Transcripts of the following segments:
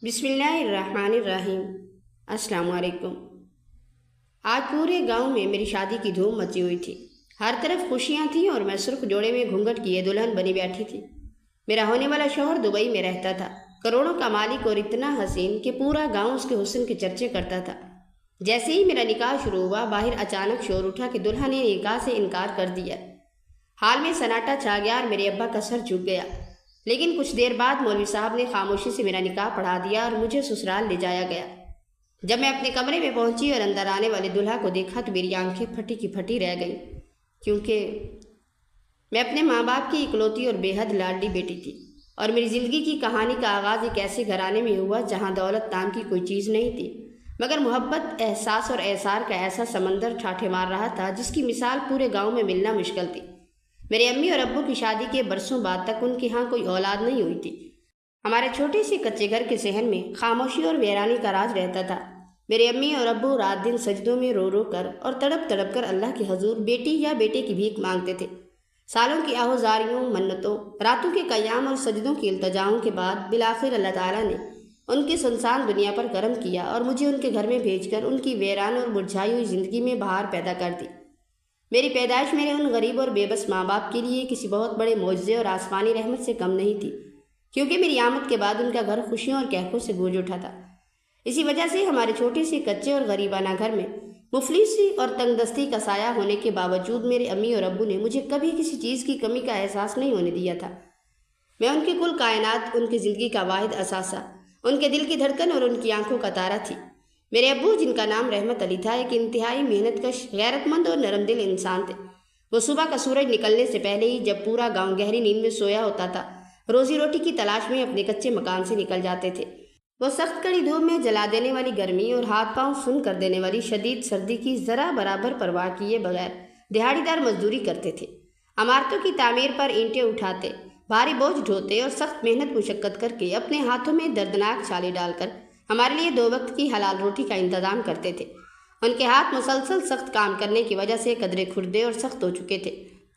بسم اللہ الرحمن الرحیم۔ السلام علیکم۔ آج پورے گاؤں میں میری شادی کی دھوم مچی ہوئی تھی۔ ہر طرف خوشیاں تھیں اور میں سرخ جوڑے میں گھونگھٹ کیے دلہن بنی بیٹھی تھی۔ میرا ہونے والا شوہر دبئی میں رہتا تھا، کروڑوں کا مالک اور اتنا حسین کہ پورا گاؤں اس کے حسن کے چرچے کرتا تھا۔ جیسے ہی میرا نکاح شروع ہوا، باہر اچانک شور اٹھا کہ دلہا نے نکاح سے انکار کر دیا۔ حال میں سناٹا چھا گیا اور میرے ابا کا سر جھک گیا۔ لیکن کچھ دیر بعد مولوی صاحب نے خاموشی سے میرا نکاح پڑھا دیا اور مجھے سسرال لے جایا گیا۔ جب میں اپنے کمرے میں پہنچی اور اندر آنے والے دلہا کو دیکھا تو میری آنکھیں پھٹی کی پھٹی رہ گئیں، کیونکہ میں اپنے ماں باپ کی اکلوتی اور بے حد لاڈلی بیٹی تھی، اور میری زندگی کی کہانی کا آغاز ایک ایسے گھرانے میں ہوا جہاں دولت نام کی کوئی چیز نہیں تھی، مگر محبت، احساس اور احسار کا ایسا سمندر ٹھاٹھے مار رہا تھا جس کی مثال پورے گاؤں میں ملنا مشکل تھی۔ میرے امی اور ابو کی شادی کے برسوں بعد تک ان کے ہاں کوئی اولاد نہیں ہوئی تھی۔ ہمارے چھوٹے سے کچے گھر کے صحن میں خاموشی اور ویرانی کا راج رہتا تھا۔ میرے امی اور ابو رات دن سجدوں میں رو رو کر اور تڑپ تڑپ کر اللہ کے حضور بیٹی یا بیٹے کی بھیک مانگتے تھے۔ سالوں کی آہوزاریوں، منتوں، راتوں کے قیام اور سجدوں کی التجاؤں کے بعد بالآخر اللہ تعالیٰ نے ان کی سنسان دنیا پر کرم کیا اور مجھے ان کے گھر میں بھیج کر ان کی ویران اور مرجھائی ہوئی زندگی میں بہار پیدا کر دی۔ میری پیدائش میرے ان غریب اور بے بس ماں باپ کے لیے کسی بہت بڑے معجزے اور آسمانی رحمت سے کم نہیں تھی، کیونکہ میری آمد کے بعد ان کا گھر خوشیوں اور کہکوں سے گونج اٹھا تھا۔ اسی وجہ سے ہمارے چھوٹے سے کچے اور غریبانہ گھر میں مفلسی اور تنگ دستی کا سایہ ہونے کے باوجود میرے امی اور ابو نے مجھے کبھی کسی چیز کی کمی کا احساس نہیں ہونے دیا تھا۔ میں ان کی کل کائنات، ان کی زندگی کا واحد اثاثہ، ان کے دل کی دھڑکن اور ان کی آنکھوں کا تارا تھی۔ میرے ابو، جن کا نام رحمت علی تھا، ایک انتہائی محنت کش، غیرت مند اور نرم دل انسان تھے۔ وہ صبح کا سورج نکلنے سے پہلے ہی، جب پورا گاؤں گہری نیند میں سویا ہوتا تھا، روزی روٹی کی تلاش میں اپنے کچے مکان سے نکل جاتے تھے۔ وہ سخت کڑی دھوپ میں جلا دینے والی گرمی اور ہاتھ پاؤں سن کر دینے والی شدید سردی کی ذرا برابر پرواہ کیے بغیر دہاڑی دار مزدوری کرتے تھے۔ عمارتوں کی تعمیر پر اینٹیں اٹھاتے، بھاری بوجھ ڈھوتے اور سخت محنت مشقت کر کے اپنے ہاتھوں میں دردناک چھالے ڈال کر ہمارے لیے 2 وقت کی حلال روٹی کا انتظام کرتے تھے۔ ان کے ہاتھ مسلسل سخت کام کرنے کی وجہ سے قدرے کھردے اور سخت ہو چکے تھے،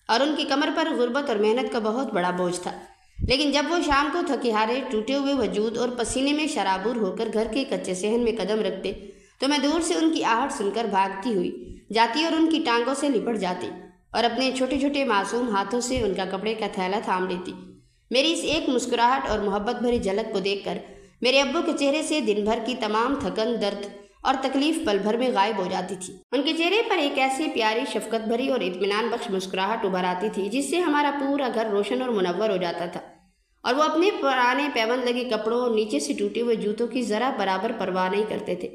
اور ان کی کمر پر غربت اور محنت کا بہت بڑا بوجھ تھا۔ لیکن جب وہ شام کو تھکے ہارے، ٹوٹے ہوئے وجود اور پسینے میں شرابور ہو کر گھر کے کچے صحن میں قدم رکھتے تو میں دور سے ان کی آہٹ سن کر بھاگتی ہوئی جاتی اور ان کی ٹانگوں سے لپٹ جاتی اور اپنے چھوٹے چھوٹے معصوم ہاتھوں سے ان کا کپڑے کا تھیلا تھام لیتی۔ میری اس ایک مسکراہٹ اور محبت بھری جھلک کو دیکھ کر میرے ابو کے چہرے سے دن بھر کی تمام تھکن، درد اور تکلیف پل بھر میں غائب ہو جاتی تھی۔ ان کے چہرے پر ایک ایسی پیاری، شفقت بھری اور اطمینان بخش مسکراہٹ ابھر آتی تھی جس سے ہمارا پورا گھر روشن اور منور ہو جاتا تھا، اور وہ اپنے پرانے پیوند لگے کپڑوں اور نیچے سے ٹوٹے ہوئے جوتوں کی ذرا برابر پرواہ نہیں کرتے تھے،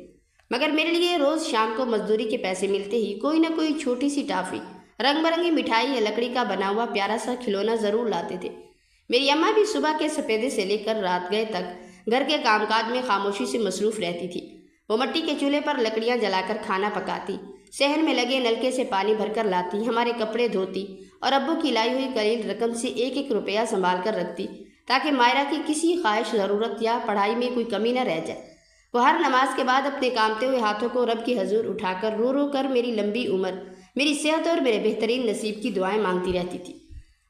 مگر میرے لیے روز شام کو مزدوری کے پیسے ملتے ہی کوئی نہ کوئی چھوٹی سی ٹافی، رنگ برنگی مٹھائی یا لکڑی کا بنا ہوا پیارا سا کھلونا ضرور لاتے تھے۔ میری اماں بھی صبح کے سپیدے سے لے کر رات گئے تک گھر کے کام کاج میں خاموشی سے مصروف رہتی تھی۔ وہ مٹی کے چولہے پر لکڑیاں جلا کر کھانا پکاتی، صحن میں لگے نلکے سے پانی بھر کر لاتی، ہمارے کپڑے دھوتی اور ابو کی لائی ہوئی قلیل رقم سے 1-1 روپیہ سنبھال کر رکھتی تاکہ مائرہ کی کسی خواہش، ضرورت یا پڑھائی میں کوئی کمی نہ رہ جائے۔ وہ ہر نماز کے بعد اپنے کامتے ہوئے ہاتھوں کو رب کے حضور اٹھا کر رو رو کر میری لمبی عمر، میری صحت اور میرے بہترین نصیب کی دعائیں مانگتی رہتی تھی۔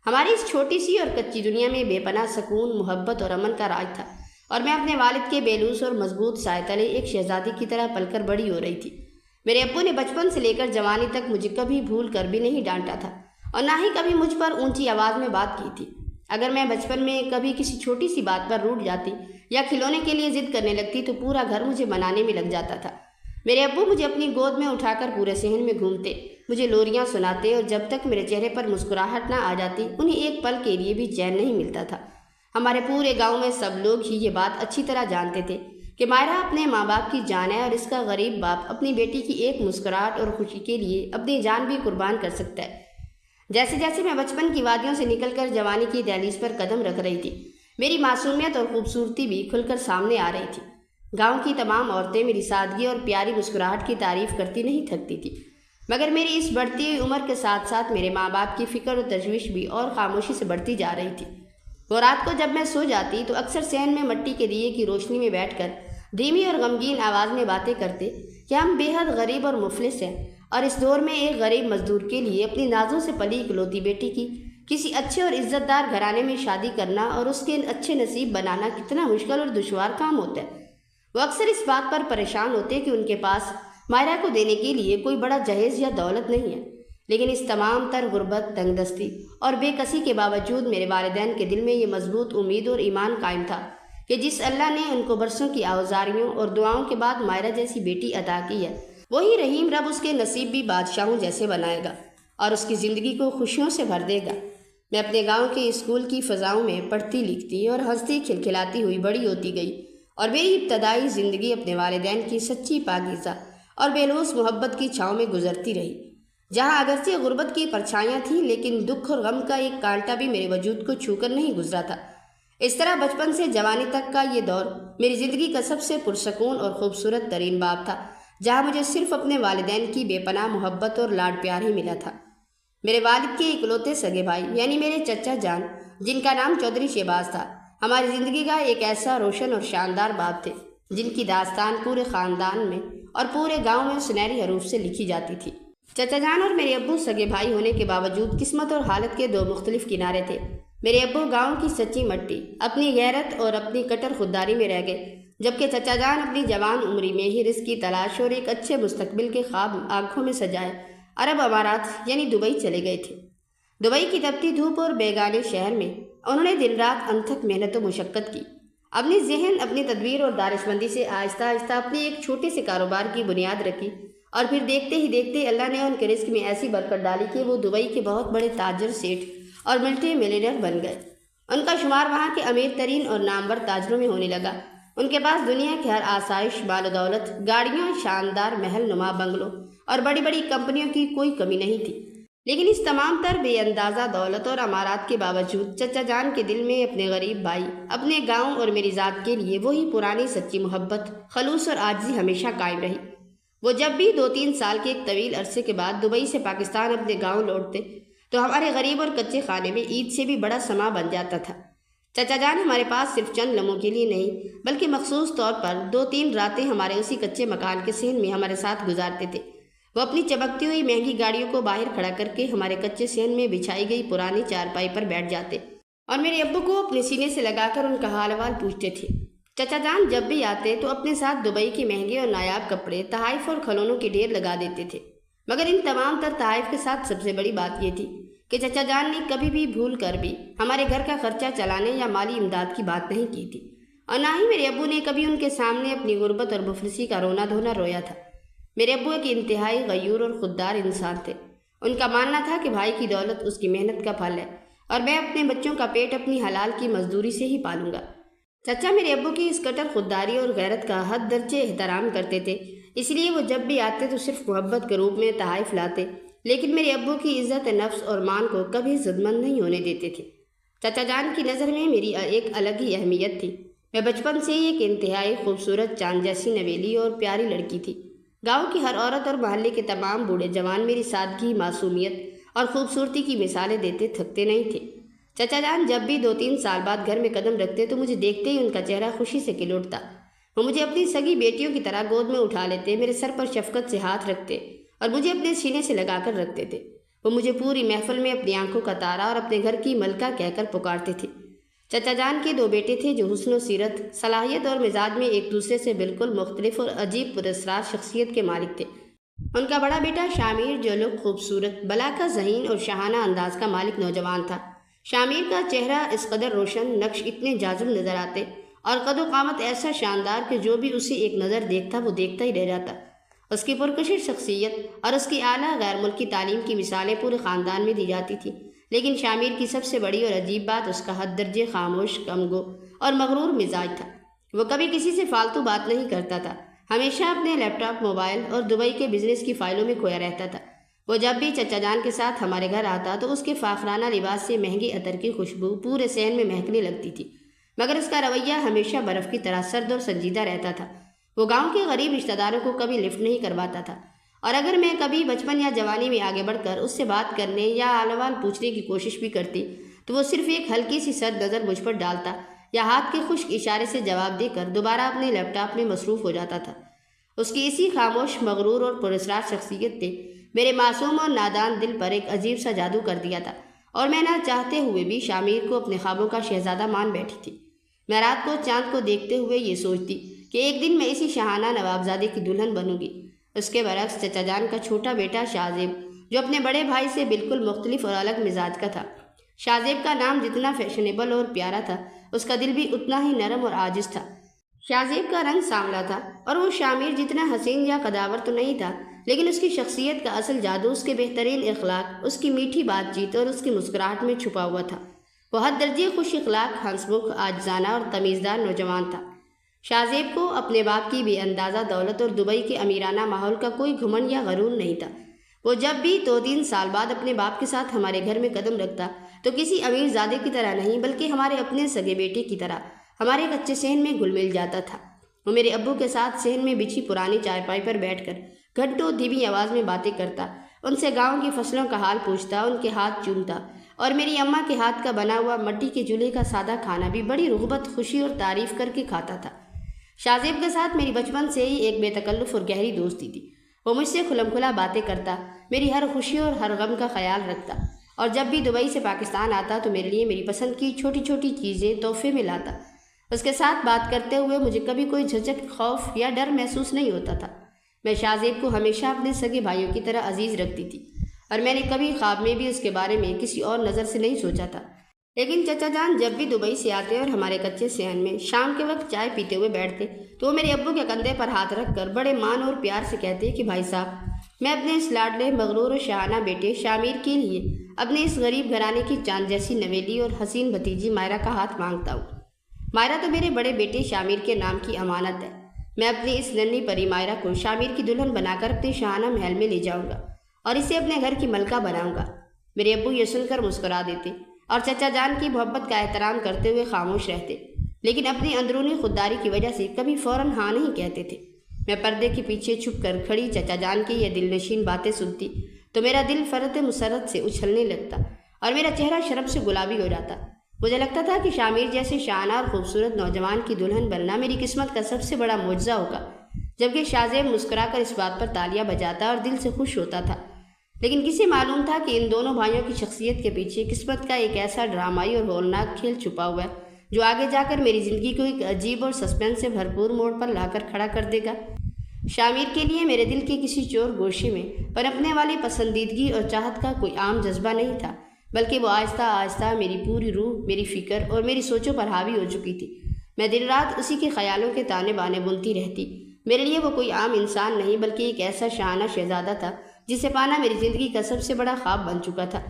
ہماری اس چھوٹی سی اور کچی دنیا میں بے پناہ سکون، محبت اور امن کا راج تھا، اور میں اپنے والد کے بیلوس اور مضبوط سائے تلے ایک شہزادی کی طرح پل کر بڑی ہو رہی تھی۔ میرے ابو نے بچپن سے لے کر جوانی تک مجھے کبھی بھول کر بھی نہیں ڈانٹا تھا، اور نہ ہی کبھی مجھ پر اونچی آواز میں بات کی تھی۔ اگر میں بچپن میں کبھی کسی چھوٹی سی بات پر روٹھ جاتی یا کھلونے کے لیے ضد کرنے لگتی تو پورا گھر مجھے منانے میں لگ جاتا تھا۔ میرے ابو مجھے اپنی گود میں اٹھا کر پورے صحن میں گھومتے، مجھے لوریاں سناتے، اور جب تک میرے چہرے پر مسکراہٹ نہ آ جاتی انہیں ایک پل کے لیے بھی چین نہیں ملتا تھا۔ ہمارے پورے گاؤں میں سب لوگ ہی یہ بات اچھی طرح جانتے تھے کہ مائرہ اپنے ماں باپ کی جان ہے، اور اس کا غریب باپ اپنی بیٹی کی ایک مسکراہٹ اور خوشی کے لیے اپنی جان بھی قربان کر سکتا ہے۔ جیسے جیسے میں بچپن کی وادیوں سے نکل کر جوانی کی دہلیز پر قدم رکھ رہی تھی، میری معصومیت اور خوبصورتی بھی کھل کر سامنے آ رہی تھی۔ گاؤں کی تمام عورتیں میری سادگی اور پیاری مسکراہٹ کی تعریف کرتی نہیں تھکتی تھی، مگر میری اس بڑھتی ہوئی عمر کے ساتھ ساتھ میرے ماں باپ کی فکر و تشویش بھی اور خاموشی سے بڑھتی جا رہی تھی۔ وہ رات کو جب میں سو جاتی تو اکثر صحن میں مٹی کے دیے کی روشنی میں بیٹھ کر دھیمی اور غمگین آواز میں باتیں کرتے کہ ہم بے حد غریب اور مفلس ہیں، اور اس دور میں ایک غریب مزدور کے لیے اپنی نازوں سے پلی اکلوتی بیٹی کی کسی اچھے اور عزت دار گھرانے میں شادی کرنا اور اس کے اچھے نصیب بنانا کتنا مشکل اور دشوار کام ہوتا ہے۔ وہ اکثر اس بات پر پریشان ہوتے کہ ان کے پاس مائرہ کو دینے کے لیے کوئی بڑا جہیز یا دولت نہیں ہے، لیکن اس تمام تر غربت، تنگ دستی اور بے کسی کے باوجود میرے والدین کے دل میں یہ مضبوط امید اور ایمان قائم تھا کہ جس اللہ نے ان کو برسوں کی آوزاریوں اور دعاؤں کے بعد مائرہ جیسی بیٹی عطا کی ہے، وہی رحیم رب اس کے نصیب بھی بادشاہوں جیسے بنائے گا اور اس کی زندگی کو خوشیوں سے بھر دے گا۔ میں اپنے گاؤں کے اسکول کی فضاؤں میں پڑھتی لکھتی اور ہنستی کھلکھلاتی ہوئی بڑی ہوتی گئی، اور میری ابتدائی زندگی اپنے والدین کی سچی پاکیزہ اور بے لوث محبت کی چھاؤں میں گزرتی رہی، جہاں اگرچہ غربت کی پرچھائیاں تھیں لیکن دکھ اور غم کا ایک کانٹا بھی میرے وجود کو چھو کر نہیں گزرا تھا۔ اس طرح بچپن سے جوانی تک کا یہ دور میری زندگی کا سب سے پرسکون اور خوبصورت ترین باب تھا، جہاں مجھے صرف اپنے والدین کی بے پناہ محبت اور لاڈ پیار ہی ملا تھا۔ میرے والد کے اکلوتے سگے بھائی یعنی میرے چچا جان، جن کا نام چودھری شہباز تھا، ہماری زندگی کا ایک ایسا روشن اور شاندار باب تھے جن کی داستان پورے خاندان میں اور پورے گاؤں میں سنہری حروف سے لکھی جاتی تھی۔ چچا جان اور میرے ابو سگے بھائی ہونے کے باوجود قسمت اور حالت کے دو مختلف کنارے تھے۔ میرے ابو گاؤں کی سچی مٹی، اپنی غیرت اور اپنی کٹر خودداری میں رہ گئے، جبکہ چچا جان اپنی جوان عمری میں ہی رزق کی تلاش اور ایک اچھے مستقبل کے خواب آنکھوں میں سجائے عرب امارات یعنی دبئی چلے گئے تھے۔ دبئی کی تپتی دھوپ اور بیگانے شہر میں انہوں نے دن رات انتھک محنت و مشقت کی، اپنی ذہن، اپنی تدبیر اور دانش مندی سے آہستہ آہستہ اپنے ایک چھوٹے سے کاروبار کی بنیاد رکھی، اور پھر دیکھتے ہی دیکھتے اللہ نے ان کے رزق میں ایسی برکت ڈالی کہ وہ دبئی کے بہت بڑے تاجر، سیٹھ اور ملٹی ملینئر بن گئے۔ ان کا شمار وہاں کے امیر ترین اور نامور تاجروں میں ہونے لگا۔ ان کے پاس دنیا کی ہر آسائش، مال و دولت، گاڑیاں، شاندار محل نما بنگلوں اور بڑی بڑی کمپنیوں کی کوئی کمی نہیں تھی، لیکن اس تمام تر بے اندازہ دولت اور امارات کے باوجود چچا جان کے دل میں اپنے غریب بھائی، اپنے گاؤں اور میری ذات کے لیے وہی پرانی سچی محبت، خلوص اور عاجزی ہمیشہ قائم رہی۔ وہ جب بھی 2-3 سال کے ایک طویل عرصے کے بعد دبئی سے پاکستان اپنے گاؤں لوٹتے تو ہمارے غریب اور کچے خانے میں عید سے بھی بڑا سما بن جاتا تھا۔ چچا جان ہمارے پاس صرف چند لمحوں کے لیے نہیں بلکہ مخصوص طور پر 2-3 راتیں ہمارے اسی کچے مکان کے صحن میں ہمارے ساتھ گزارتے تھے۔ وہ اپنی چمکتی ہوئی مہنگی گاڑیوں کو باہر کھڑا کر کے ہمارے کچے صحن میں بچھائی گئی پرانی چارپائی پر بیٹھ جاتے اور میرے ابو کو اپنے سینے سے لگا کر ان کا حال احوال پوچھتے تھے۔ چچا جان جب بھی آتے تو اپنے ساتھ دبئی کے مہنگے اور نایاب کپڑے، تحائف اور کھلونوں کے ڈھیر لگا دیتے تھے، مگر ان تمام تر تحائف کے ساتھ سب سے بڑی بات یہ تھی کہ چچا جان نے کبھی بھی بھول کر بھی ہمارے گھر کا خرچہ چلانے یا مالی امداد کی بات نہیں کی تھی، اور نہ ہی میرے ابو نے کبھی ان کے سامنے اپنی غربت اور مفلسی کا رونا دھونا رویا تھا۔ میرے ابو ایک انتہائی غیور اور خوددار انسان تھے۔ ان کا ماننا تھا کہ بھائی کی دولت اس کی محنت کا پھل ہے اور میں اپنے بچوں کا پیٹ اپنی حلال کی مزدوری سے ہی پالوں گا۔ چچا میرے ابو کی اس کٹر خودداری اور غیرت کا حد درجے احترام کرتے تھے، اس لیے وہ جب بھی آتے تو صرف محبت کے روپ میں تحائف لاتے، لیکن میرے ابو کی عزت نفس اور مان کو کبھی ضدمند نہیں ہونے دیتے تھے۔ چچا جان کی نظر میں میری ایک الگ ہی اہمیت تھی۔ میں بچپن سے ہی ایک انتہائی خوبصورت چاند جیسی نویلی اور پیاری لڑکی تھی۔ گاؤں کی ہر عورت اور محلے کے تمام بوڑھے جوان میری سادگی، معصومیت اور خوبصورتی کی مثالیں دیتے تھکتے نہیں تھے۔ چچا جان جب بھی 2-3 سال بعد گھر میں قدم رکھتے تو مجھے دیکھتے ہی ان کا چہرہ خوشی سے کھل اٹھتا۔ وہ مجھے اپنی سگی بیٹیوں کی طرح گود میں اٹھا لیتے، میرے سر پر شفقت سے ہاتھ رکھتے اور مجھے اپنے سینے سے لگا کر رکھتے تھے۔ وہ مجھے پوری محفل میں اپنی آنکھوں کا تارا اور اپنے گھر کی ملکہ کہہ کر پکارتے تھے۔ چچا جان کے 2 بیٹے تھے جو حسن و سیرت، صلاحیت اور مزاج میں ایک دوسرے سے بالکل مختلف اور عجیب پراسرار شخصیت کے مالک تھے۔ ان کا بڑا بیٹا شامیر جو لوگ خوبصورت، بلاکا ذہین اور شاہانہ انداز کا مالک نوجوان تھا۔ شامیر کا چہرہ اس قدر روشن، نقش اتنے جاذب نظر آتے اور قد و قامت ایسا شاندار کہ جو بھی اسے ایک نظر دیکھتا وہ دیکھتا ہی رہ جاتا۔ اس کی پرکشش شخصیت اور اس کی اعلیٰ غیر ملکی تعلیم کی مثالیں پورے خاندان میں دی جاتی تھیں، لیکن شامیر کی سب سے بڑی اور عجیب بات اس کا حد درجے خاموش، کم گو اور مغرور مزاج تھا۔ وہ کبھی کسی سے فالتو بات نہیں کرتا تھا، ہمیشہ اپنے لیپ ٹاپ، موبائل اور دبئی کے بزنس کی فائلوں میں کھویا رہتا تھا۔ وہ جب بھی چچا جان کے ساتھ ہمارے گھر آتا تو اس کے فاخرانہ لباس سے مہنگے عطر کی خوشبو پورے صحن میں مہکنے لگتی تھی، مگر اس کا رویہ ہمیشہ برف کی طرح سرد اور سنجیدہ رہتا تھا۔ وہ گاؤں کے غریب رشتہ داروں کو کبھی لفٹ نہیں کرواتا تھا، اور اگر میں کبھی بچپن یا جوانی میں آگے بڑھ کر اس سے بات کرنے یا حال احوال پوچھنے کی کوشش بھی کرتی تو وہ صرف ایک ہلکی سی سرد نظر مجھ پر ڈالتا یا ہاتھ کے خشک اشارے سے جواب دے کر دوبارہ اپنے لیپ ٹاپ میں مصروف ہو جاتا تھا۔ اس کی اسی خاموش، مغرور اور پراسرار شخصیت نے میرے معصوم اور نادان دل پر ایک عجیب سا جادو کر دیا تھا، اور میں نہ چاہتے ہوئے بھی شامیر کو اپنے خوابوں کا شہزادہ مان بیٹھی تھی۔ میں رات کو چاند کو دیکھتے ہوئے یہ سوچتی کہ ایک دن میں اسی شاہانہ نوابزادے کی دلہن بنوں گی۔ اس کے برعکس چچا جان کا چھوٹا بیٹا شاہ جو اپنے بڑے بھائی سے بالکل مختلف اور الگ مزاج کا تھا۔ شاہ کا نام جتنا فیشنیبل اور پیارا تھا، اس کا دل بھی اتنا ہی نرم اور عاجز تھا۔ شاہ کا رنگ سانولا تھا اور وہ شامیر جتنا حسین یا قداور تو نہیں تھا، لیکن اس کی شخصیت کا اصل جادو اس کے بہترین اخلاق، اس کی میٹھی بات چیت اور اس کی مسکراہٹ میں چھپا ہوا تھا۔ وہ حد درجے خوش اخلاق، ہنسمکھ، عاجزانہ اور تمیزدار نوجوان تھا۔ شاہ کو اپنے باپ کی بے اندازہ دولت اور دبئی کے امیرانہ ماحول کا کوئی گھمنڈ یا غرور نہیں تھا۔ وہ جب بھی 2-3 سال بعد اپنے باپ کے ساتھ ہمارے گھر میں قدم رکھتا تو کسی امیر زادے کی طرح نہیں، بلکہ ہمارے اپنے سگے بیٹے کی طرح ہمارے کچے صحن میں گھل مل جاتا تھا۔ وہ میرے ابو کے ساتھ صحن میں بچھی پرانی چارپائی پر بیٹھ کر گھنٹوں دھیمی آواز میں باتیں کرتا، ان سے گاؤں کی فصلوں کا حال پوچھتا، ان کے ہاتھ چومتا، اور میری اماں کے ہاتھ کا بنا ہوا مٹی کے چولہے کا سادہ کھانا بھی بڑی رغبت، خوشی اور تعریف کر کے کھاتا تھا۔ شاہ کے ساتھ میری بچپن سے ہی ایک بے تکلف اور گہری دوستی تھی۔ وہ مجھ سے کھلم کھلا باتیں کرتا، میری ہر خوشی اور ہر غم کا خیال رکھتا، اور جب بھی دبئی سے پاکستان آتا تو میرے لیے میری پسند کی چھوٹی چھوٹی چیزیں تحفے میں لاتا۔ اس کے ساتھ بات کرتے ہوئے مجھے کبھی کوئی جھجک، خوف یا ڈر محسوس نہیں ہوتا تھا۔ میں شاہ کو ہمیشہ اپنے سگے بھائیوں کی طرح عزیز رکھتی تھی، اور میں نے کبھی خواب میں بھی اس کے بارے میں کسی اور نظر سے نہیں سوچا تھا۔ لیکن چچا جان جب بھی دبئی سے آتے اور ہمارے کچے صحن میں شام کے وقت چائے پیتے ہوئے بیٹھتے تو وہ میرے ابو کے کندھے پر ہاتھ رکھ کر بڑے مان اور پیار سے کہتے کہ بھائی صاحب، میں اپنے اس لاڈلے، مغرور اور شاہانہ بیٹے شامیر کے لیے اپنے اس غریب گھرانے کی چاند جیسی نویلی اور حسین بھتیجی مائرہ کا ہاتھ مانگتا ہوں۔ مائرہ تو میرے بڑے بیٹے شامیر کے نام کی امانت ہے۔ میں اپنی اس ننھی پری مائرہ کو شامیر کی دلہن بنا کر اپنے شاہانہ محل میں لے جاؤں گا اور اسے اپنے گھر کی ملکہ بناؤں گا۔ میرے ابو یہ سن کر مسکرا دیتے اور چچا جان کی محبت کا احترام کرتے ہوئے خاموش رہتے، لیکن اپنی اندرونی خودداری کی وجہ سے کبھی فوراً ہاں نہیں کہتے تھے۔ میں پردے کے پیچھے چھپ کر کھڑی چچا جان کی یہ دل نشین باتیں سنتی تو میرا دل فرط مسرت سے اچھلنے لگتا اور میرا چہرہ شرم سے گلابی ہو جاتا۔ مجھے لگتا تھا کہ شامیر جیسے شاہانہ اور خوبصورت نوجوان کی دلہن بننا میری قسمت کا سب سے بڑا معجزہ ہوگا، جبکہ شاہ مسکرا کر اس بات پر تالیاں بجاتا اور دل سے خوش ہوتا تھا۔ لیکن کسے معلوم تھا کہ ان دونوں بھائیوں کی شخصیت کے پیچھے قسمت کا ایک ایسا ڈرامائی اور ہولناک کھیل چھپا ہوا ہے جو آگے جا کر میری زندگی کو ایک عجیب اور سسپینس سے بھرپور موڑ پر لا کر کھڑا کر دے گا۔ شامیر کے لیے میرے دل کے کسی چور گوشے میں پنپنے والی پسندیدگی اور چاہت کا کوئی عام جذبہ نہیں تھا، بلکہ وہ آہستہ آہستہ میری پوری روح، میری فکر اور میری سوچوں پر حاوی ہو چکی تھی۔ میں دن رات اسی کے خیالوں کے تانے بانے بنتی رہتی۔ میرے لیے وہ کوئی عام انسان نہیں بلکہ ایک ایسا شاہانہ شہزادہ تھا جسے پانا میری زندگی کا سب سے بڑا خواب بن چکا تھا۔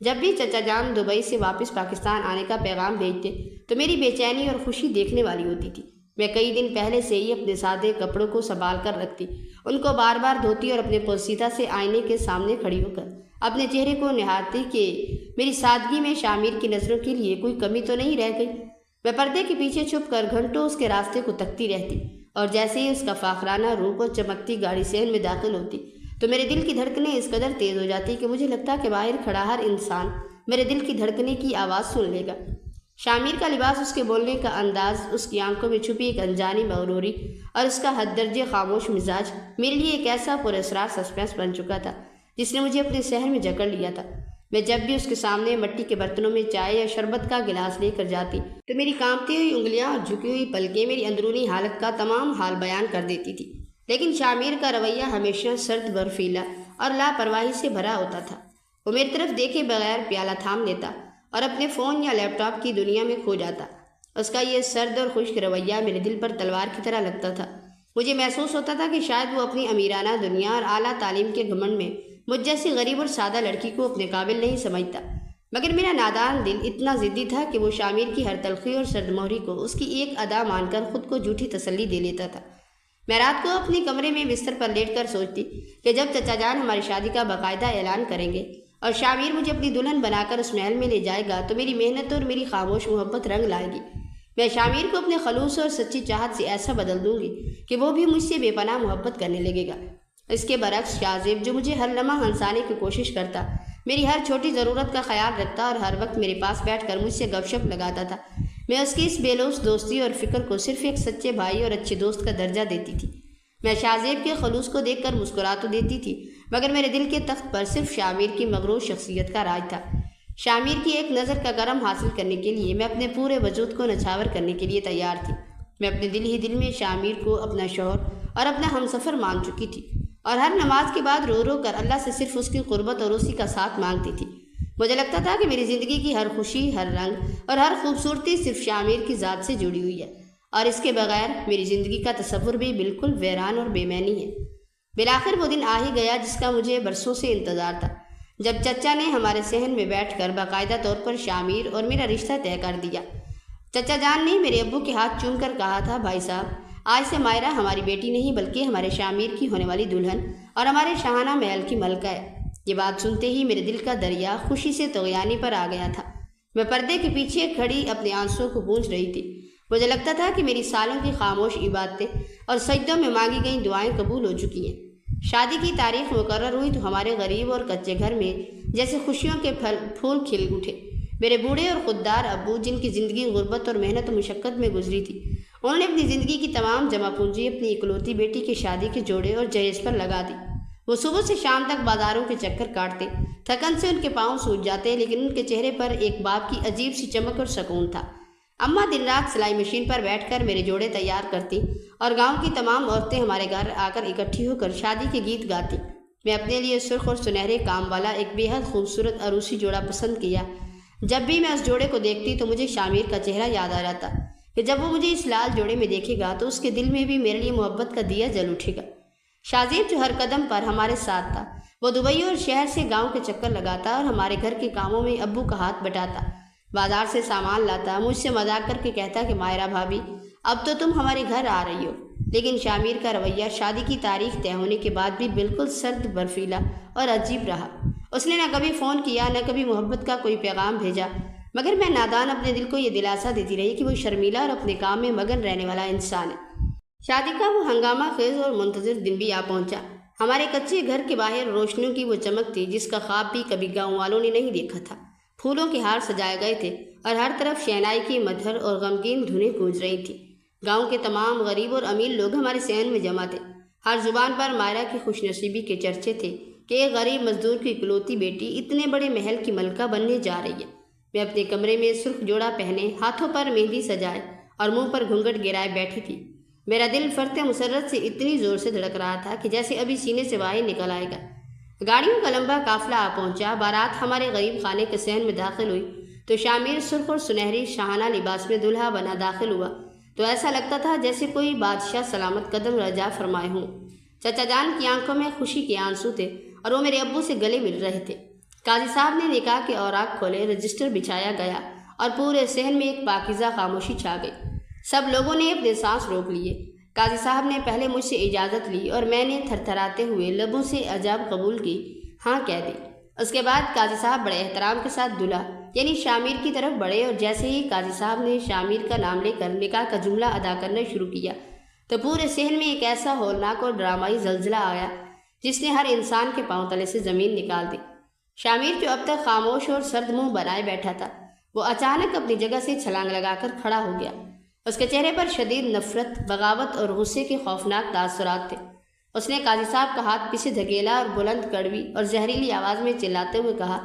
جب بھی چچا جان دبئی سے واپس پاکستان آنے کا پیغام بھیجتے تو میری بے چینی اور خوشی دیکھنے والی ہوتی تھی۔ میں کئی دن پہلے سے ہی اپنے سادے کپڑوں کو سنبھال کر رکھتی، ان کو بار بار دھوتی اور اپنے پوشیدہ سے آئینے کے سامنے کھڑی ہو کر اپنے چہرے کو نہارتی کہ میری سادگی میں شامیر کی نظروں کے لیے کوئی کمی تو نہیں رہ گئی۔ میں پردے کے پیچھے چھپ کر گھنٹوں اس کے راستے کو تکتی رہتی، اور جیسے ہی اس کا فاخرانہ روپ اور چمکتی گاڑی صحن میں داخل ہوتی تو میرے دل کی دھڑکنیں اس قدر تیز ہو جاتی کہ مجھے لگتا کہ باہر کھڑا ہر انسان میرے دل کی دھڑکنے کی آواز سن لے گا۔ شامیر کا لباس، اس کے بولنے کا انداز، اس کی آنکھوں میں چھپی ایک انجانی مغروری اور اس کا حد درجے خاموش مزاج میرے لیے ایک ایسا پراسرار سسپینس بن چکا تھا جس نے مجھے اپنے صحن میں جکڑ لیا تھا۔ میں جب بھی اس کے سامنے مٹی کے برتنوں میں چائے یا شربت کا گلاس لے کر جاتی تو میری کانپتی ہوئی انگلیاں اور جھکی ہوئی پلکیں میری اندرونی حالت کا تمام حال بیان کر دیتی تھی۔ لیکن شامیر کا رویہ ہمیشہ سرد، برفیلا اور لاپرواہی سے بھرا ہوتا تھا۔ وہ میری طرف دیکھے بغیر پیالہ تھام لیتا اور اپنے فون یا لیپ ٹاپ کی دنیا میں کھو جاتا۔ اس کا یہ سرد اور خشک رویہ میرے دل پر تلوار کی طرح لگتا تھا۔ مجھے محسوس ہوتا تھا کہ شاید وہ اپنی امیرانہ دنیا اور اعلیٰ تعلیم کے گھمنڈ میں مجھ جیسی غریب اور سادہ لڑکی کو اپنے قابل نہیں سمجھتا، مگر میرا نادان دل اتنا ضدی تھا کہ وہ شامیر کی ہر تلخی اور سرد مہری کو اس کی ایک ادا مان کر خود کو جھوٹی تسلی دے لیتا تھا۔ میں رات کو اپنے کمرے میں بستر پر لیٹ کر سوچتی کہ جب چچا جان ہماری شادی کا باقاعدہ اعلان کریں گے اور شامیر مجھے اپنی دلہن بنا کر اس محل میں لے جائے گا تو میری محنت اور میری خاموش محبت رنگ لائے گی۔ میں شامیر کو اپنے خلوص اور سچی چاہت سے ایسا بدل دوں گی کہ وہ بھی مجھ سے بے پناہ محبت کرنے لگے گا۔ اس کے برعکس شاہ جو مجھے ہر لمحہ ہنسانے کی کوشش کرتا، میری ہر چھوٹی ضرورت کا خیال رکھتا اور ہر وقت میرے پاس بیٹھ کر مجھ سے گپ شپ لگاتا تھا، میں اس کی اس بے لوث دوستی اور فکر کو صرف ایک سچے بھائی اور اچھے دوست کا درجہ دیتی تھی۔ میں شاہ کے خلوص کو دیکھ کر مسکرا تو دیتی تھی، مگر میرے دل کے تخت پر صرف شامیر کی مغرور شخصیت کا راج تھا۔ شامیر کی ایک نظر کا کرم حاصل کرنے کے لیے میں اپنے پورے وجود کو نچھاور کرنے کے لیے تیار تھی۔ میں اپنے دل ہی دل میں شامیر کو اپنا شوہر اور اپنا ہمسفر مان چکی تھی اور ہر نماز کے بعد رو رو کر اللہ سے صرف اس کی قربت اور اسی کا ساتھ مانگتی تھی۔ مجھے لگتا تھا کہ میری زندگی کی ہر خوشی، ہر رنگ اور ہر خوبصورتی صرف شامیر کی ذات سے جڑی ہوئی ہے، اور اس کے بغیر میری زندگی کا تصور بھی بالکل ویران اور بے معنی ہے۔ بالآخر وہ دن آ ہی گیا جس کا مجھے برسوں سے انتظار تھا، جب چچا نے ہمارے صحن میں بیٹھ کر باقاعدہ طور پر شامیر اور میرا رشتہ طے کر دیا۔ چچا جان نے میرے ابو کے ہاتھ چوم کر کہا تھا، بھائی صاحب، آج سے مائرہ ہماری بیٹی نہیں بلکہ ہمارے شامیر کی ہونے والی دلہن اور ہمارے شاہانہ محل کی ملکہ ہے۔ یہ بات سنتے ہی میرے دل کا دریا خوشی سے طغیانی پر آ گیا تھا۔ میں پردے کے پیچھے کھڑی اپنے آنسوؤں کو پونچھ رہی تھی۔ مجھے لگتا تھا کہ میری سالوں کی خاموش عبادتیں اور سجدوں میں مانگی گئیں دعائیں قبول ہو چکی ہیں۔ شادی کی تاریخ مقرر ہوئی تو ہمارے غریب اور کچے گھر میں جیسے خوشیوں کے پھول کھل اٹھے۔ میرے بوڑھے اور خوددار ابو، جن کی زندگی غربت اور محنت و مشقت میں گزری تھی، انہوں نے اپنی زندگی کی تمام جمع پونجی اپنی اکلوتی بیٹی کی شادی کے جوڑے اور جہیز پر لگا دی۔ وہ صبح سے شام تک بازاروں کے چکر کاٹتے، تھکن سے ان کے پاؤں سوج جاتے، لیکن ان کے چہرے پر ایک باپ کی عجیب سی چمک اور سکون تھا۔ اماں دن رات سلائی مشین پر بیٹھ کر میرے جوڑے تیار کرتی اور گاؤں کی تمام عورتیں ہمارے گھر آ کر اکٹھی ہو کر شادی کے گیت گاتی۔ میں اپنے لیے سرخ اور سنہرے کام والا ایک بے حد خوبصورت عروسی جوڑا پسند کیا۔ جب بھی میں اس جوڑے کو دیکھتی تو مجھے شامیر کا چہرہ یاد آ جاتا کہ جب وہ مجھے اس لال جوڑے میں دیکھے گا تو اس کے دل میں بھی میرے لیے محبت کا دیا جل اٹھے گا۔ شازیب جو ہر قدم پر ہمارے ساتھ تھا، وہ دبئی اور شہر سے گاؤں کے چکر لگاتا اور ہمارے گھر کے کاموں میں ابو کا ہاتھ بٹاتا، بازار سے سامان لاتا، مجھ سے مذاق کر کے کہتا کہ مائرہ بھابھی، اب تو تم ہمارے گھر آ رہی ہو۔ لیکن شامیر کا رویہ شادی کی تاریخ طے ہونے کے بعد بھی بالکل سرد برفیلا اور عجیب رہا۔ اس نے نہ کبھی فون کیا، نہ کبھی محبت کا کوئی پیغام بھیجا، مگر میں نادان اپنے دل کو یہ دلاسا دیتی رہی کہ وہ شرمیلا اور اپنے کام میں مگن رہنے والا انسان ہے۔ شادی کا وہ ہنگامہ خیز اور منتظر دن بھی آ پہنچا۔ ہمارے کچے گھر کے باہر روشنیوں کی وہ چمک تھی جس کا خواب بھی کبھی گاؤں والوں نے نہیں دیکھا تھا۔ پھولوں کے ہار سجائے گئے تھے اور ہر طرف شہنائی کی مدھر اور غمگین دھنیں گونج رہی تھی۔ گاؤں کے تمام غریب اور امیر لوگ ہمارے صحن میں جمع تھے۔ ہر زبان پر مائرہ کی خوش نصیبی کے چرچے تھے کہ ایک غریب مزدور کی اکلوتی بیٹی اتنے بڑے محل کی ملکہ بننے جا رہی ہے۔ میں اپنے کمرے میں سرخ جوڑا پہنے، ہاتھوں پر مہندی سجائے اور منہ پر گھونگھٹ گرائے بیٹھی تھی۔ میرا دل فرط مسرت سے اتنی زور سے دھڑک رہا تھا کہ جیسے ابھی سینے سے باہر نکل آئے گا۔ گاڑیوں کا لمبا قافلہ آ پہنچا۔ بارات ہمارے غریب خانے کے صحن میں داخل ہوئی تو شامیر سرخ اور سنہری شاہانہ لباس میں دلہا بنا داخل ہوا تو ایسا لگتا تھا جیسے کوئی بادشاہ سلامت قدم رجا فرمائے ہوں۔ چچا جان کی آنکھوں میں خوشی کے آنسو تھے اور وہ میرے ابو سے گلے مل رہے تھے۔ قاضی صاحب نے نکاح کے اوراق کھولے، رجسٹر بچھایا گیا اور پورے صحن میں ایک پاکیزہ خاموشی چھا گئی۔ سب لوگوں نے اپنے سانس روک لیے۔ قاضی صاحب نے پہلے مجھ سے اجازت لی اور میں نے تھر تھراتے ہوئے لبوں سے عجاب قبول کی، ہاں کہہ دی۔ اس کے بعد قاضی صاحب بڑے احترام کے ساتھ دلہا یعنی شامیر کی طرف بڑھے اور جیسے ہی قاضی صاحب نے شامیر کا نام لے کر نکاح کا جملہ ادا کرنا شروع کیا تو پورے صحن میں ایک ایسا ہولناک اور ڈرامائی زلزلہ آیا جس نے ہر انسان کے پاؤں تلے سے زمین نکال دی۔ شامیر جو اب تک خاموش اور سرد منہ بنائے بیٹھا تھا، وہ اچانک اپنی جگہ سے چھلانگ لگا کر کھڑا ہو گیا۔ اس کے چہرے پر شدید نفرت، بغاوت اور غصے کے خوفناک تاثرات تھے۔ اس نے قاضی صاحب کا ہاتھ پیچھے دھکیلا اور بلند کڑوی اور زہریلی آواز میں چلاتے ہوئے کہا،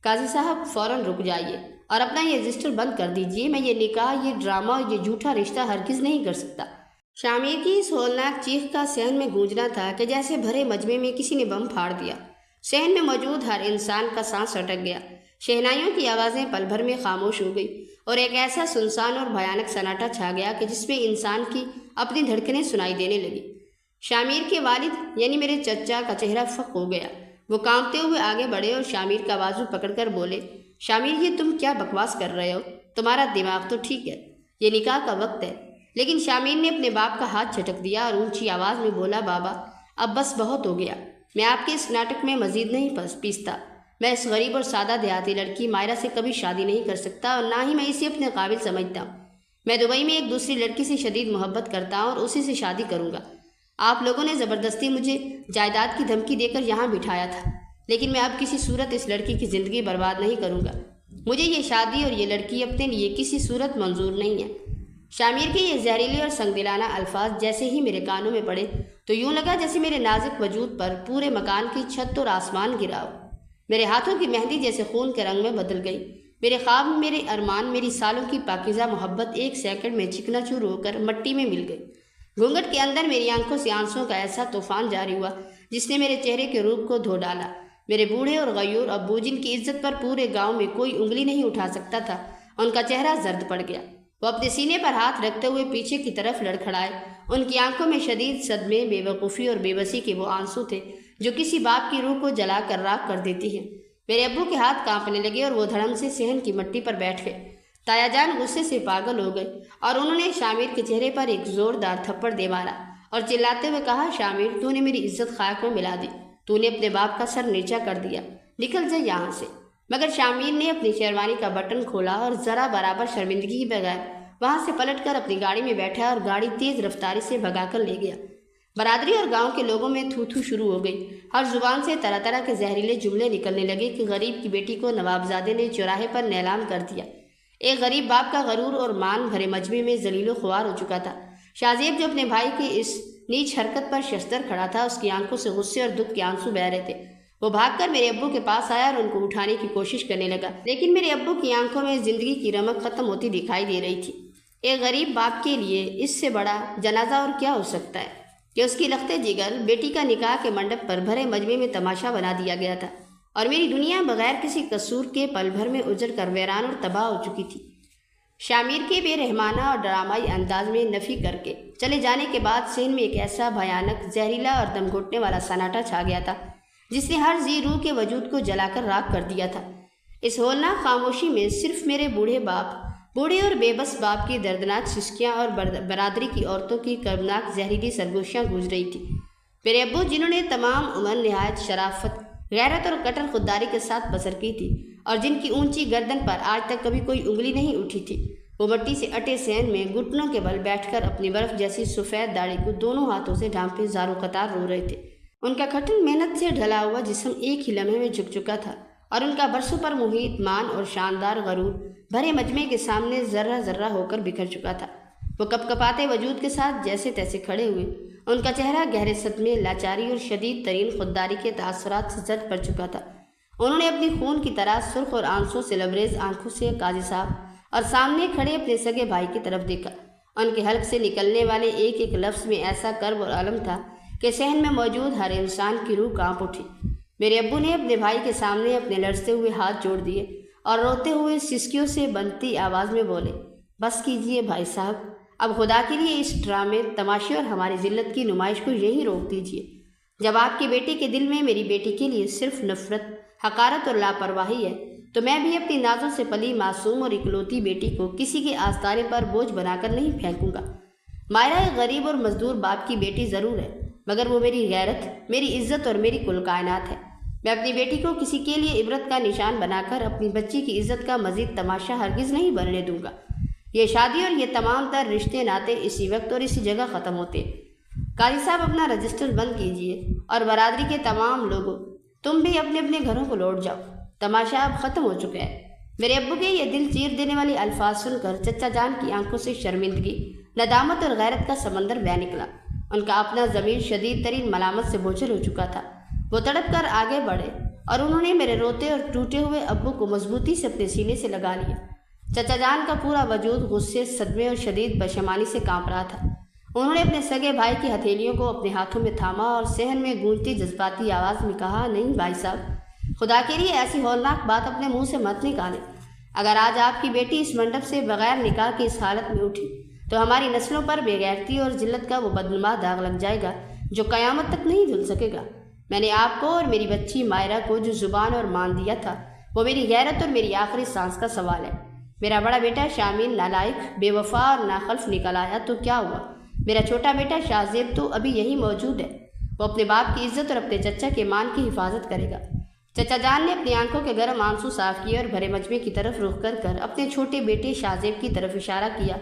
قاضی صاحب فوراً رک جائیے اور اپنا یہ رجسٹر بند کر دیجیے۔ میں یہ نکاح، یہ ڈرامہ اور یہ جھوٹا رشتہ ہرگز نہیں کر سکتا۔ شامیر کی اس ہولناک چیخ کا صحن میں گونجنا تھا کہ جیسے بھرے مجمع میں کسی نے بم پھاڑ دیا۔ صحن میں موجود ہر انسان کا سانس اٹک گیا۔ شہنائیوں کی آوازیں پل بھر میں خاموش ہو گئی اور ایک ایسا سنسان اور بھیانک سناٹا چھا گیا کہ جس میں انسان کی اپنی دھڑکنیں سنائی دینے لگی۔ شامیر کے والد یعنی میرے چچا کا چہرہ فق ہو گیا۔ وہ کانپتے ہوئے آگے بڑھے اور شامیر کا بازو پکڑ کر بولے، شامیر یہ تم کیا بکواس کر رہے ہو؟ تمہارا دماغ تو ٹھیک ہے، یہ نکاح کا وقت ہے۔ لیکن شامیر نے اپنے باپ کا ہاتھ جھٹک دیا اور اونچی آواز میں بولا، بابا اب بس بہت ہو گیا، میں آپ کے اس ناٹک میں مزید نہیں پیستا۔ میں اس غریب اور سادہ دیہاتی لڑکی مائرہ سے کبھی شادی نہیں کر سکتا اور نہ ہی میں اسے اپنے قابل سمجھتا ہوں۔ میں دبئی میں ایک دوسری لڑکی سے شدید محبت کرتا ہوں اور اسی سے شادی کروں گا۔ آپ لوگوں نے زبردستی مجھے جائیداد کی دھمکی دے کر یہاں بٹھایا تھا، لیکن میں اب کسی صورت اس لڑکی کی زندگی برباد نہیں کروں گا۔ مجھے یہ شادی اور یہ لڑکی اپنے لیے کسی صورت منظور نہیں ہے۔ شامیر کے یہ زہریلے اور سنگ دلانہ الفاظ جیسے ہی میرے کانوں میں پڑے تو یوں لگا جیسے میرے نازک وجود پر پورے مکان کی چھت اور آسمان گرا ہو۔ میرے ہاتھوں کی مہندی جیسے خون کے رنگ میں بدل گئی۔ میرے خواب، میرے ارمان، میری سالوں کی پاکیزہ محبت ایک سیکنڈ میں چکنا چور ہو کر مٹی میں مل گئی۔ گھونگھٹ کے اندر میری آنکھوں سے آنسوؤں کا ایسا طوفان جاری ہوا جس نے میرے چہرے کے روپ کو دھو ڈالا۔ میرے بوڑھے اور غیور ابو، جن کی عزت پر پورے گاؤں میں کوئی انگلی نہیں اٹھا سکتا تھا، ان کا چہرہ زرد پڑ گیا۔ وہ اپنے سینے پر ہاتھ رکھتے ہوئے پیچھے کی طرف لڑکھڑائے۔ ان کی آنکھوں میں شدید صدمے، بے وقوفی اور بے بسی کے وہ آنسو تھے جو کسی باپ کی روح کو جلا کر راکھ کر دیتی ہیں۔ میرے ابو کے ہاتھ کانپنے لگے اور وہ دھڑم سے صحن کی مٹی پر بیٹھ گئے۔ تایا جان غصے سے پاگل ہو گئے اور انہوں نے شامر کے چہرے پر ایک زوردار تھپڑ دے مارا اور چلاتے ہوئے کہا، شامر، تو نے میری عزت خاک میں ملا دی، تو نے اپنے باپ کا سر نیچا کر دیا، نکل جا یہاں سے۔ مگر شامر نے اپنی شیروانی کا بٹن کھولا اور ذرا برابر شرمندگی بغیر وہاں سے پلٹ کر اپنی گاڑی میں بیٹھا اور گاڑی تیز رفتاری سے بھگا کر لے گیا۔ برادری اور گاؤں کے لوگوں میں تھو تھو شروع ہو گئی۔ ہر زبان سے طرح طرح کے زہریلے جملے نکلنے لگے کہ غریب کی بیٹی کو نوابزادے نے چوراہے پر نیلام کر دیا۔ ایک غریب باپ کا غرور اور مان بھرے مجمع میں ذلیل و خوار ہو چکا تھا۔ شاہ زیب جو اپنے بھائی کی اس نیچ حرکت پر ششدر کھڑا تھا، اس کی آنکھوں سے غصے اور دکھ کے آنسو بہہ رہے تھے۔ وہ بھاگ کر میرے ابو کے پاس آیا اور ان کو اٹھانے کی کوشش کرنے لگا، لیکن میرے ابو کی آنکھوں میں زندگی کی رمق ختم ہوتی دکھائی دے رہی تھی۔ ایک غریب باپ کے لیے اس سے بڑا جنازہ اور کیا ہو سکتا ہے کہ اس کی لخت جگر بیٹی کا نکاح کے منڈپ پر بھرے مجمع میں تماشا بنا دیا گیا تھا، اور میری دنیا بغیر کسی قصور کے پل بھر میں اجڑ کر ویران اور تباہ ہو چکی تھی۔ شامر کے بے رحمانہ اور ڈرامائی انداز میں نفی کر کے چلے جانے کے بعد صحن میں ایک ایسا بھیانک، زہریلا اور دم گھوٹنے والا سناٹا چھا گیا تھا جس نے ہر ذی روح کے وجود کو جلا کر راکھ کر دیا تھا۔ اس ہولناک خاموشی میں صرف میرے بوڑھے اور بے بس باپ کی دردناک سسکیاں اور برادری کی عورتوں کی کربناک زہریلی سرگوشیاں گونج رہی تھی۔ میرے ابو، جنہوں نے تمام عمر نہایت شرافت، غیرت اور کٹر خودداری کے ساتھ بسر کی تھی اور جن کی اونچی گردن پر آج تک کبھی کوئی انگلی نہیں اٹھی تھی، وہ مٹی سے اٹے صحن میں گھٹنوں کے بل بیٹھ کر اپنی برف جیسی سفید داڑھی کو دونوں ہاتھوں سے ڈھانپے زاروں قطار رو رہے تھے۔ ان کا کٹن محنت سے ڈھلا ہوا جسم ایک ہی لمحے میں جھک چکا تھا اور ان کا برسوں پر محیط مان اور شاندار غرور بھرے مجمع کے سامنے ذرہ ذرہ ہو کر بکھر چکا تھا۔ وہ کپ کپاتے وجود کے ساتھ جیسے تیسے کھڑے ہوئے۔ ان کا چہرہ گہرے صدمے، لاچاری اور شدید ترین خودداری کے تاثرات سے زد پڑ چکا تھا۔ انہوں نے اپنی خون کی طرح سرخ اور آنسوں سے لبریز آنکھوں سے قاضی صاحب اور سامنے کھڑے اپنے سگے بھائی کی طرف دیکھا۔ ان کے حلق سے نکلنے والے ایک ایک لفظ میں ایسا کرب اور الم تھا کہ صحن میں موجود ہر انسان کی روح کانپ اٹھی۔ میرے ابو نے اپنے بھائی کے سامنے اپنے لرزتے ہوئے ہاتھ جوڑ دیے اور روتے ہوئے سسکیوں سے بنتی آواز میں بولے، بس کیجیے بھائی صاحب، اب خدا کے لیے اس ڈرامے، تماشے اور ہماری ذلت کی نمائش کو یہیں روک دیجیے۔ جب آپ کی بیٹی کے دل میں میری بیٹی کے لیے صرف نفرت، حقارت اور لاپرواہی ہے، تو میں بھی اپنی نازوں سے پلی معصوم اور اکلوتی بیٹی کو کسی کے آستانے پر بوجھ بنا کر نہیں پھینکوں گا۔ مائرہ ایک غریب اور مزدور باپ کی بیٹی ضرور ہے، مگر وہ میری غیرت، میری عزت اور میری کل کائنات ہے۔ میں اپنی بیٹی کو کسی کے لیے عبرت کا نشان بنا کر اپنی بچی کی عزت کا مزید تماشا ہرگز نہیں بننے دوں گا۔ یہ شادی اور یہ تمام تر رشتے ناطے اسی وقت اور اسی جگہ ختم ہوتے۔ قاضی صاحب، اپنا رجسٹر بند کیجیے اور برادری کے تمام لوگوں، تم بھی اپنے اپنے گھروں کو لوٹ جاؤ، تماشا اب ختم ہو چکا ہے۔ میرے ابو کے یہ دل چیر دینے والی الفاظ سن کر چچا جان کی آنکھوں سے شرمندگی، ندامت اور غیرت کا سمندر بہہ نکلا۔ ان کا اپنا ضمیر شدید ترین ملامت سے بوجھل ہو چکا تھا۔ وہ تڑپ کر آگے بڑھے اور انہوں نے میرے روتے اور ٹوٹے ہوئے ابو کو مضبوطی سے اپنے سینے سے لگا لیا۔ چچا جان کا پورا وجود غصے، صدمے اور شدید بشمانی سے کانپ رہا تھا۔ انہوں نے اپنے سگے بھائی کی ہتھیلیوں کو اپنے ہاتھوں میں تھاما اور صحن میں گونجتی جذباتی آواز میں کہا، نہیں بھائی صاحب، خدا کے لیے ایسی ہولناک بات اپنے منہ سے مت نکالیں۔ اگر آج آپ کی بیٹی اس منڈپ سے بغیر نکاح کی اس حالت میں اٹھی تو ہماری نسلوں پر بے غیرتی اور ذلت کا وہ بدنما داغ لگ جائے گا جو قیامت تک نہیں دھل سکے گا۔ میں نے آپ کو اور میری بچی مائرہ کو جو زبان اور مان دیا تھا، وہ میری غیرت اور میری آخری سانس کا سوال ہے۔ میرا بڑا بیٹا شامر نالائق، بے وفا اور ناخلف نکل آیا تو کیا ہوا؟ میرا چھوٹا بیٹا شاہ زیب تو ابھی یہی موجود ہے۔ وہ اپنے باپ کی عزت اور اپنے چچا کے مان کی حفاظت کرے گا۔ چچا جان نے اپنی آنکھوں کے گرم آنسو صاف کیے اور بھرے مجمع کی طرف رخ کر اپنے چھوٹے بیٹے شاہ زیب کی طرف اشارہ کیا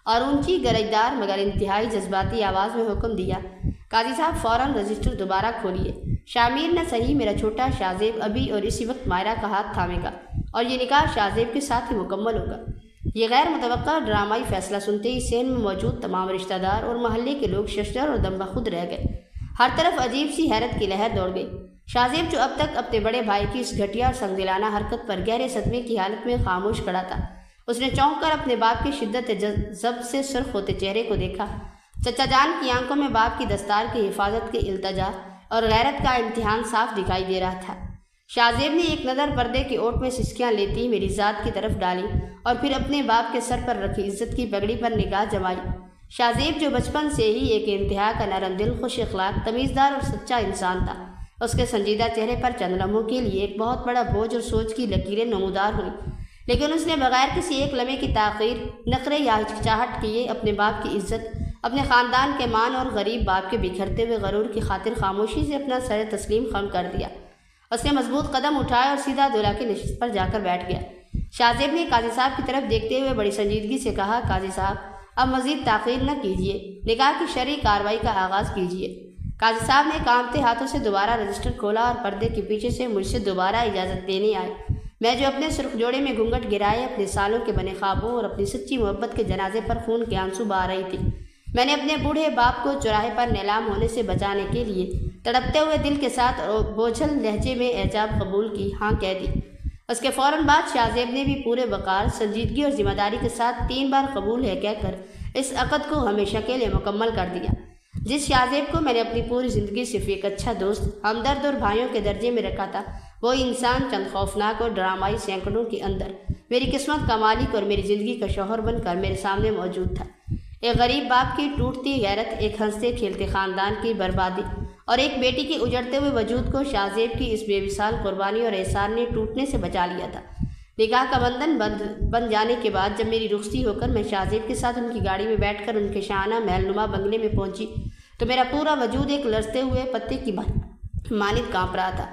اور اونچی گرجدار مگر انتہائی جذباتی آواز میں حکم دیا، قاضی صاحب فوراً رجسٹر دوبارہ کھولیے۔ شامر نہ صحیح، میرا چھوٹا شاہ زیب ابھی اور اسی وقت مائرہ کا ہاتھ تھامے گا اور یہ نکاح شاہ زیب کے ساتھ ہی مکمل ہوگا۔ یہ غیر متوقع ڈرامائی فیصلہ سنتے ہی صحن میں موجود تمام رشتہ دار اور محلے کے لوگ ششدر اور دم بخود رہ گئے۔ ہر طرف عجیب سی حیرت کی لہر دوڑ گئی۔ شاہزیب جو اب تک اپنے بڑے بھائی کی اس گھٹیا اور سنگدلانہ حرکت پر گہرے صدمے کی حالت میں خاموش کھڑا تھا، اس نے چونک کر اپنے باپ کے شدت ضبط سے سرخ ہوتے چہرے کو دیکھا۔ چچا جان کی آنکھوں میں باپ کی دستار کی حفاظت کی التجا اور غیرت کا امتحان صاف دکھائی دے رہا تھا۔ شاہزیب نے ایک نظر پردے کی اوٹ میں سسکیاں لیتی میری ذات کی طرف ڈالی اور پھر اپنے باپ کے سر پر رکھی عزت کی پگڑی پر نگاہ جمائی۔ شاہزیب جو بچپن سے ہی ایک انتہا کا نرم دل، خوش اخلاق، تمیزدار اور سچا انسان تھا، اس کے سنجیدہ چہرے پر چند لمحوں کے لیے ایک بہت بڑا بوجھ اور سوچ کی لکیریں نمودار ہوئیں، لیکن اس نے بغیر کسی ایک لمحے کی تاخیر، نخرے یا ہچکچاہٹ کیے اپنے باپ کی عزت، اپنے خاندان کے مان اور غریب باپ کے بکھرتے ہوئے غرور کی خاطر خاموشی سے اپنا سر تسلیم خم کر دیا۔ اس نے مضبوط قدم اٹھائے اور سیدھا دولہا کی نشست پر جا کر بیٹھ گیا۔ شاہزیب نے قاضی صاحب کی طرف دیکھتے ہوئے بڑی سنجیدگی سے کہا، قاضی صاحب اب مزید تاخیر نہ کیجیے، نکاح کی شرعی کارروائی کا آغاز کیجیے۔ قاضی صاحب نے کانپتے ہاتھوں سے دوبارہ رجسٹر کھولا اور پردے کے پیچھے سے مجھ سے دوبارہ اجازت لینے آئے۔ میں جو اپنے سرخ جوڑے میں گھونگھٹ گرائے اپنے سالوں کے بنے خوابوں اور اپنی سچی محبت کے جنازے پر خون کے آنسو بہا رہی تھی، میں نے اپنے بوڑھے باپ کو چوراہے پر نیلام ہونے سے بچانے کے لیے تڑپتے ہوئے دل کے ساتھ بوجھل لہجے میں اعجاب قبول کی، ہاں کہہ دی۔ اس کے فوراً بعد شاہزیب نے بھی پورے وقار، سنجیدگی اور ذمہ داری کے ساتھ 3 بار قبول ہے کہہ کر اس عقد کو ہمیشہ کے لیے مکمل کر دیا۔ جس شاہزیب کو میں نے اپنی پوری زندگی صرف ایک اچھا دوست، ہمدرد اور بھائیوں کے درجے میں رکھا تھا، وہ انسان چند خوفناک اور ڈرامائی سینکڑوں کے اندر میری قسمت کا مالک اور میری زندگی کا شوہر بن کر میرے سامنے موجود تھا۔ ایک غریب باپ کی ٹوٹتی غیرت، ایک ہنستے کھیلتے خاندان کی بربادی اور ایک بیٹی کے اجڑتے ہوئے وجود کو شاہزیب کی اس بے مثال قربانی اور احسان نے ٹوٹنے سے بچا لیا تھا۔ نکاح کا بندھن بن جانے کے بعد جب میری رخصتی ہو کر میں شاہزیب کے ساتھ ان کی گاڑی میں بیٹھ کر ان کے شاہانہ محل نما بنگلے میں پہنچی تو میرا پورا وجود ایک لرزتے ہوئے پتے کی مانند کانپ رہا تھا۔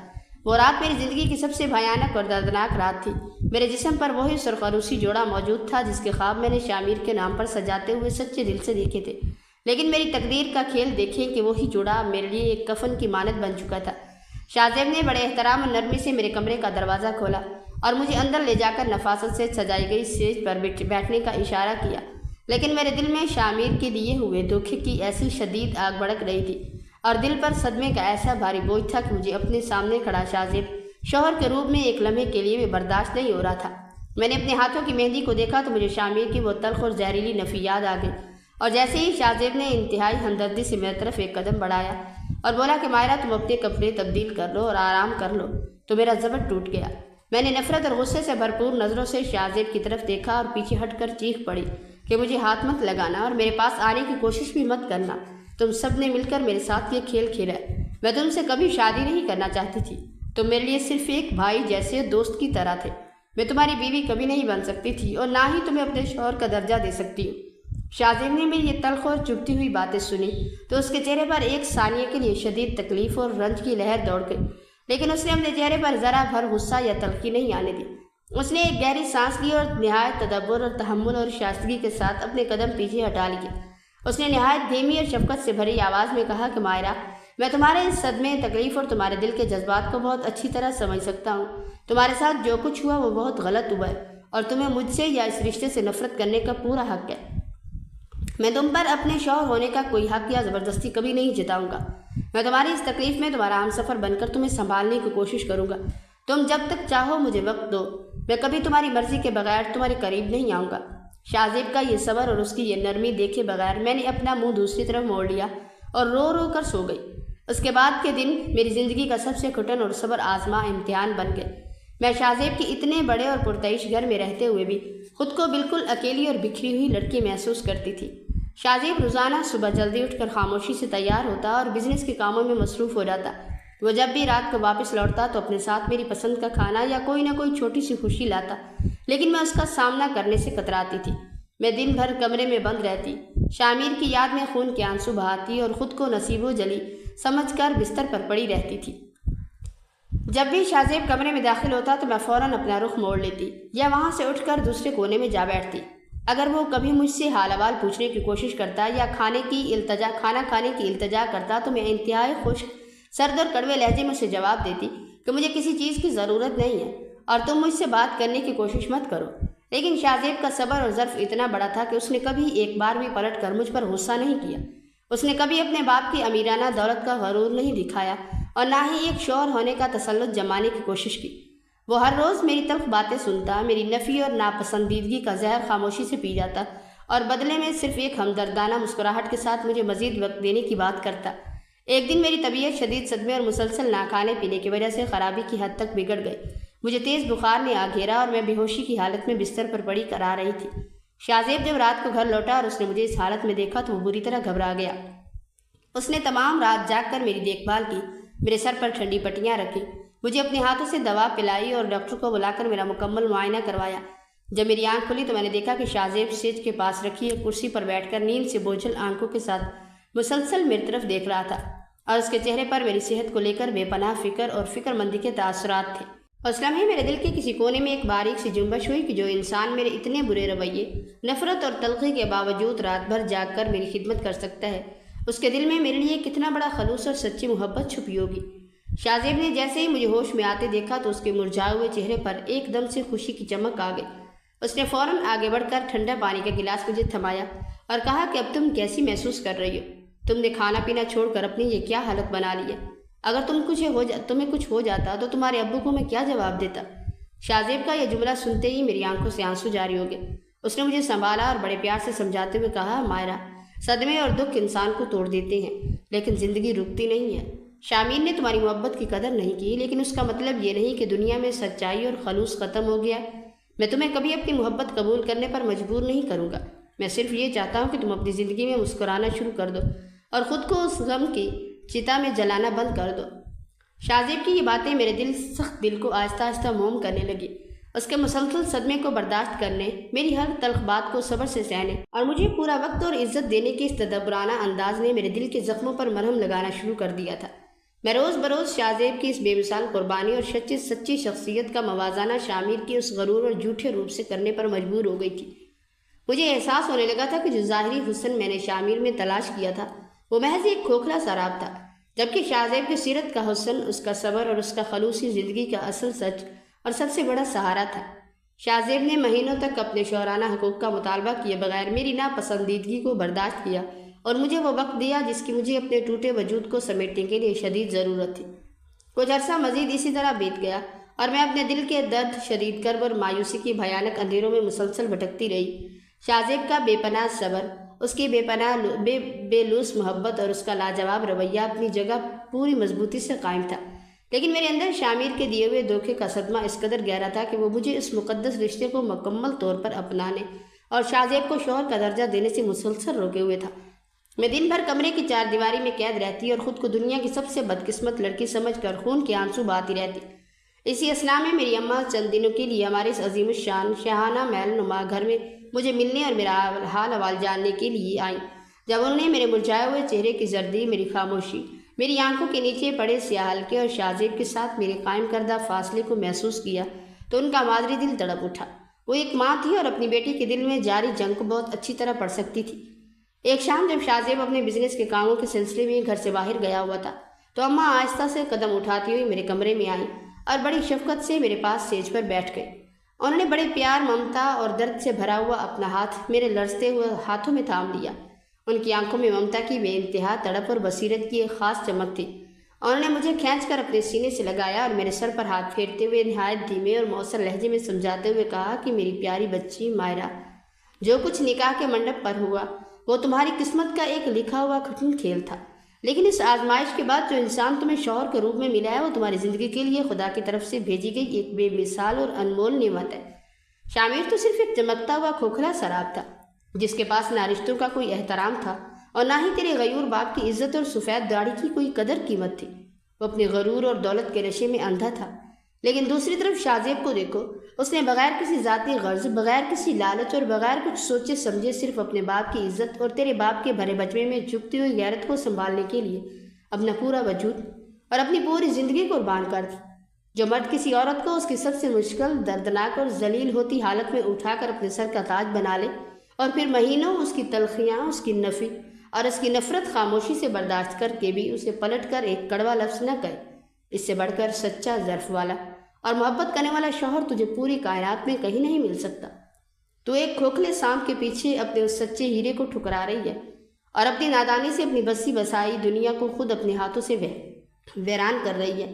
وہ رات میری زندگی کی سب سے بھیانک اور دردناک رات تھی۔ میرے جسم پر وہی سرخروسی جوڑا موجود تھا جس کے خواب میں نے شامیر کے نام پر سجاتے ہوئے سچے دل سے دیکھے تھے، لیکن میری تقدیر کا کھیل دیکھیں کہ وہی جوڑا میرے لیے ایک کفن کی مانند بن چکا تھا۔ شاہزیب نے بڑے احترام اور نرمی سے میرے کمرے کا دروازہ کھولا اور مجھے اندر لے جا کر نفاست سے سجائی گئی سیج پر بیٹھنے کا اشارہ کیا، لیکن میرے دل میں شامیر کے دیے ہوئے دھوکے کی ایسی شدید آگ بھڑک رہی تھی اور دل پر صدمے کا ایسا بھاری بوجھ تھا کہ مجھے اپنے سامنے کھڑا شاہزیب شوہر کے روپ میں ایک لمحے کے لیے بھی برداشت نہیں ہو رہا تھا۔ میں نے اپنے ہاتھوں کی مہندی کو دیکھا تو مجھے شامیر کی وہ تلخ اور زہریلی نفی یاد آ گئی، اور جیسے ہی شاہزیب نے انتہائی ہمدردی سے میری طرف ایک قدم بڑھایا اور بولا کہ مائرہ تم اپنے کپڑے تبدیل کر لو اور آرام کر لو، تو میرا ضبط ٹوٹ گیا۔ میں نے نفرت اور غصے سے بھرپور نظروں سے شاہزیب کی طرف دیکھا اور پیچھے ہٹ کر چیخ پڑی کہ مجھے ہاتھ مت لگانا اور میرے پاس آنے کی کوشش بھی مت کرنا۔ تم سب نے مل کر میرے ساتھ یہ کھیل کھیلا ہے۔ میں تم سے کبھی شادی نہیں کرنا چاہتی تھی، تم میرے لیے صرف ایک بھائی جیسے دوست کی طرح تھے۔ میں تمہاری بیوی کبھی نہیں بن سکتی تھی اور نہ ہی تمہیں اپنے شوہر کا درجہ دے سکتی ہوں۔ شاہزیب نے میری یہ تلخ اور چبھتی ہوئی باتیں سنی تو اس کے چہرے پر ایک ثانیے کے لیے شدید تکلیف اور رنج کی لہر دوڑ گئی، لیکن اس نے اپنے چہرے پر ذرا بھر غصہ یا تلخی نہیں آنے دی۔ اس نے ایک گہری سانس لی اور نہایت تدبر اور تحمل اور شائستگی کے ساتھ اپنے قدم پیچھے ہٹا لیے۔ اس نے نہایت دھیمی اور شفقت سے بھری آواز میں کہا کہ مائرہ، میں تمہارے اس صدمے، تکلیف اور تمہارے دل کے جذبات کو بہت اچھی طرح سمجھ سکتا ہوں۔ تمہارے ساتھ جو کچھ ہوا وہ بہت غلط ہوا ہے اور تمہیں مجھ سے یا اس رشتے سے نفرت کرنے کا پورا حق ہے۔ میں تم پر اپنے شوہر ہونے کا کوئی حق یا زبردستی کبھی نہیں جتاؤں گا۔ میں تمہاری اس تکلیف میں تمہارا ہمسفر بن کر تمہیں سنبھالنے کی کوشش کروں گا۔ تم جب تک چاہو مجھے وقت دو، میں کبھی تمہاری مرضی کے بغیر تمہارے قریب نہیں آؤں گا۔ شاہزیب کا یہ صبر اور اس کی یہ نرمی دیکھے بغیر میں نے اپنا منہ دوسری طرف موڑ لیا اور رو رو کر سو گئی۔ اس کے بعد کے دن میری زندگی کا سب سے کٹھن اور صبر آزما امتحان بن گئے۔ میں شاہزیب کی اتنے بڑے اور پرتعیش گھر میں رہتے ہوئے بھی خود کو بالکل اکیلی اور بکھری ہوئی لڑکی محسوس کرتی تھی۔ شاہزیب روزانہ صبح جلدی اٹھ کر خاموشی سے تیار ہوتا اور بزنس کے کاموں میں مصروف ہو جاتا۔ وہ جب بھی رات کو واپس لوٹتا تو اپنے ساتھ میری پسند کا کھانا یا کوئی نہ کوئی چھوٹی سی خوشی لاتا، لیکن میں اس کا سامنا کرنے سے کتراتی تھی۔ میں دن بھر کمرے میں بند رہتی، شامیر کی یاد میں خون کے آنسو بہاتی اور خود کو نصیب و جلی سمجھ کر بستر پر پڑی رہتی تھی۔ جب بھی شاہزیب کمرے میں داخل ہوتا تو میں فوراً اپنا رخ موڑ لیتی یا وہاں سے اٹھ کر دوسرے کونے میں جا بیٹھتی۔ اگر وہ کبھی مجھ سے حال احوال پوچھنے کی کوشش کرتا یا کھانا کھانے کی التجا کرتا تو میں انتہائی خشک، سرد اور کڑوے لہجے میں اسے جواب دیتی کہ مجھے کسی چیز کی ضرورت نہیں ہے اور تم مجھ سے بات کرنے کی کوشش مت کرو۔ لیکن شاہزیب کا صبر اور ظرف اتنا بڑا تھا کہ اس نے کبھی ایک بار بھی پلٹ کر مجھ پر غصہ نہیں کیا۔ اس نے کبھی اپنے باپ کی امیرانہ دولت کا غرور نہیں دکھایا اور نہ ہی ایک شوہر ہونے کا تسلط جمانے کی کوشش کی۔ وہ ہر روز میری تلخ باتیں سنتا، میری نفی اور ناپسندیدگی کا زہر خاموشی سے پی جاتا اور بدلے میں صرف ایک ہمدردانہ مسکراہٹ کے ساتھ مجھے مزید وقت دینے کی بات کرتا۔ ایک دن میری طبیعت شدید صدمے اور مسلسل نہ کھانے پینے کی وجہ سے خرابی کی حد تک بگڑ گئی۔ مجھے تیز بخار نے آ گھیرا اور میں بے ہوشی کی حالت میں بستر پر پڑی کرا رہی تھی۔ شاہ جب رات کو گھر لوٹا اور اس نے مجھے اس حالت میں دیکھا تو وہ بری طرح گھبرا گیا۔ اس نے تمام رات جاگ کر میری دیکھ بھال کی، میرے سر پر ٹھنڈی پٹیاں رکھی، مجھے اپنے ہاتھوں سے دوا پلائی اور ڈاکٹر کو بلا کر میرا مکمل معائنہ کروایا۔ جب میری آنکھ کھلی تو میں نے دیکھا کہ شاہ زیب سیج کے پاس رکھی ایک کرسی پر بیٹھ کر نیند سے بوجھل آنکھوں کے ساتھ مسلسل میری طرف دیکھ رہا تھا، اور اس کے چہرے پر میری صحت کو لے کر بے پناہ فکر اور فکر مندی کے تاثرات تھے۔ اس لمحے میرے دل کے کسی کونے میں ایک باریک سی جنبش ہوئی کہ جو انسان میرے اتنے برے رویے، نفرت اور تلخی کے باوجود رات بھر جاگ کر میری خدمت کر سکتا ہے، اس کے دل میں میرے لیے کتنا بڑا خلوص اور سچی محبت چھپی ہوگی۔ شاہ زیب نے جیسے ہی مجھے ہوش میں آتے دیکھا تو اس کے مرجھائے ہوئے چہرے پر ایک دم سے خوشی کی چمک آ گئی۔ اس نے فوراً آگے بڑھ کر ٹھنڈا پانی کا گلاس مجھے تھمایا اور کہا کہ اب تم کیسی محسوس کر رہی ہو؟ تم نے کھانا پینا چھوڑ کر اپنی یہ کیا حالت بنا لی ہے؟ اگر تمہیں کچھ ہو جاتا تو تمہارے ابو کو میں کیا جواب دیتا؟ شاہ زیب کا یہ جملہ سنتے ہی میری آنکھوں سے آنسو جاری ہو گئے۔ اس نے مجھے سنبھالا اور بڑے پیار سے سمجھاتے ہوئے کہا، مائرہ، صدمے اور دکھ انسان کو توڑ دیتے ہیں لیکن زندگی رکتی نہیں ہے۔ شامین نے تمہاری محبت کی قدر نہیں کی، لیکن اس کا مطلب یہ نہیں کہ دنیا میں سچائی اور خلوص ختم ہو گیا۔ میں تمہیں کبھی اپنی محبت قبول کرنے پر مجبور نہیں کروں گا۔ میں صرف یہ چاہتا ہوں کہ تم اپنی زندگی میں مسکرانا شروع کر دو اور خود کو اس غم کی چتا میں جلانا بند کر دو۔ شاہ زیب کی یہ باتیں میرے سخت دل کو آہستہ آہستہ موم کرنے لگی۔ اس کے مسلسل صدمے کو برداشت کرنے، میری ہر تلخ بات کو صبر سے سہنے اور مجھے پورا وقت اور عزت دینے کے اس تدبرانہ انداز نے میرے دل کے زخموں پر مرہم لگانا شروع کر دیا تھا۔ میں روز بروز شاہ زیب کی اس بے مثال قربانی اور سچی شخصیت کا موازنہ شامیر کی اس غرور اور جھوٹے روپ سے کرنے پر مجبور ہو گئی تھی۔ مجھے احساس ہونے لگا تھا کہ جو ظاہری حسن میں نے شامیر میں تلاش کیا تھا وہ محض ایک کھوکھلا سراب تھا، جبکہ شاہ زیب کی سیرت کا حسن، اس کا صبر اور اس کا خلوصی زندگی کا اصل سچ اور سب سے بڑا سہارا تھا۔ شاہ زیب نے مہینوں تک اپنے شوہرانہ حقوق کا مطالبہ کیے بغیر میری ناپسندیدگی کو برداشت کیا اور مجھے وہ وقت دیا جس کی مجھے اپنے ٹوٹے وجود کو سمیٹنے کے لیے شدید ضرورت تھی۔ کچھ عرصہ مزید اسی طرح بیت گیا اور میں اپنے دل کے درد، شدید کرب اور مایوسی کی بھیانک اندھیروں میں مسلسل بھٹکتی رہی۔ شاہ زیب کا بے پناہ صبر، اس کی بے لوث محبت اور اس کا لاجواب رویہ اپنی جگہ پوری مضبوطی سے قائم تھا، لیکن میرے اندر شامیر کے دیے ہوئے دھوکے کا صدمہ اس قدر گہرا تھا کہ وہ مجھے اس مقدس رشتے کو مکمل طور پر اپنانے اور شاہ زیب کو شوہر کا درجہ دینے سے مسلسل روکے ہوئے تھا۔ میں دن بھر کمرے کی چار دیواری میں قید رہتی اور خود کو دنیا کی سب سے بدقسمت لڑکی سمجھ کر خون کے آنسو بہاتی رہتی۔ اسی اثناء میں میری اماں چند دنوں کے لیے ہمارے اس عظیم الشان شاہانہ محل نما گھر میں مجھے ملنے اور میرا حال احوال جاننے کے لیے آئیں۔ جب انہوں نے میرے مرجھائے ہوئے چہرے کی زردی، میری خاموشی، میری آنکھوں کے نیچے پڑے سیاہ حلقے اور شاہ زیب کے ساتھ میرے قائم کردہ فاصلے کو محسوس کیا تو ان کا مادری دل تڑپ اٹھا۔ وہ ایک ماں تھی اور اپنی بیٹی کے دل میں جاری جنگ کو بہت اچھی طرح پڑھ سکتی تھی۔ ایک شام جب شاہ زیب اپنے بزنس کے کاموں کے سلسلے میں گھر سے باہر گیا ہوا تھا تو اماں آہستہ سے قدم اٹھاتی ہوئی میرے کمرے میں آئیں اور بڑی شفقت سے میرے پاس سیج پر بیٹھ گئی۔ انہوں نے بڑے پیار، ممتا اور درد سے بھرا ہوا اپنا ہاتھ میرے لرزتے ہوئے ہاتھوں میں تھام لیا۔ ان کی آنکھوں میں ممتا کی بے انتہا تڑپ اور بصیرت کی ایک خاص چمک تھی۔ انہوں نے مجھے کھینچ کر اپنے سینے سے لگایا اور میرے سر پر ہاتھ پھیرتے ہوئے نہایت دھیمے اور مؤثر لہجے میں سمجھاتے ہوئے کہا کہ میری پیاری بچی مائرہ، جو کچھ نکاح کے منڈپ پر ہوا وہ تمہاری قسمت کا ایک لکھا ہوا کٹھن کھیل تھا، لیکن اس آزمائش کے بعد جو انسان تمہیں شوہر کے روپ میں ملا ہے وہ تمہاری زندگی کے لیے خدا کی طرف سے بھیجی گئی ایک بے مثال اور انمول نعمت ہے۔ شامیر تو صرف ایک چمکتا ہوا کھوکھلا سراب تھا جس کے پاس نہ رشتوں کا کوئی احترام تھا اور نہ ہی تیرے غیور باپ کی عزت اور سفید داڑھی کی کوئی قدر قیمت تھی۔ وہ اپنے غرور اور دولت کے نشے میں اندھا تھا، لیکن دوسری طرف شاہ زیب کو دیکھو، اس نے بغیر کسی ذاتی غرض، بغیر کسی لالچ اور بغیر کچھ سوچے سمجھے صرف اپنے باپ کی عزت اور تیرے باپ کے بھرے بچپے میں جھکتی ہوئی غیرت کو سنبھالنے کے لیے اپنا پورا وجود اور اپنی پوری زندگی قربان کر دی۔ جو مرد کسی عورت کو اس کی سب سے مشکل، دردناک اور ذلیل ہوتی حالت میں اٹھا کر اپنے سر کا تاج بنا لے اور پھر مہینوں اس کی تلخیاں، اس کی نفی اور اس کی نفرت خاموشی سے برداشت کر کے بھی اسے پلٹ کر ایک کڑوا لفظ نہ کہے، اس سے بڑھ کر سچا ظرف والا اور محبت کرنے والا شوہر تجھے پوری کائنات میں کہیں نہیں مل سکتا۔ تو ایک کھوکھلے سانپ کے پیچھے اپنے اس سچے ہیرے کو ٹھکرا رہی ہے اور اپنی نادانی سے اپنی بسی بسائی دنیا کو خود اپنے ہاتھوں سے بہ ویران کر رہی ہے۔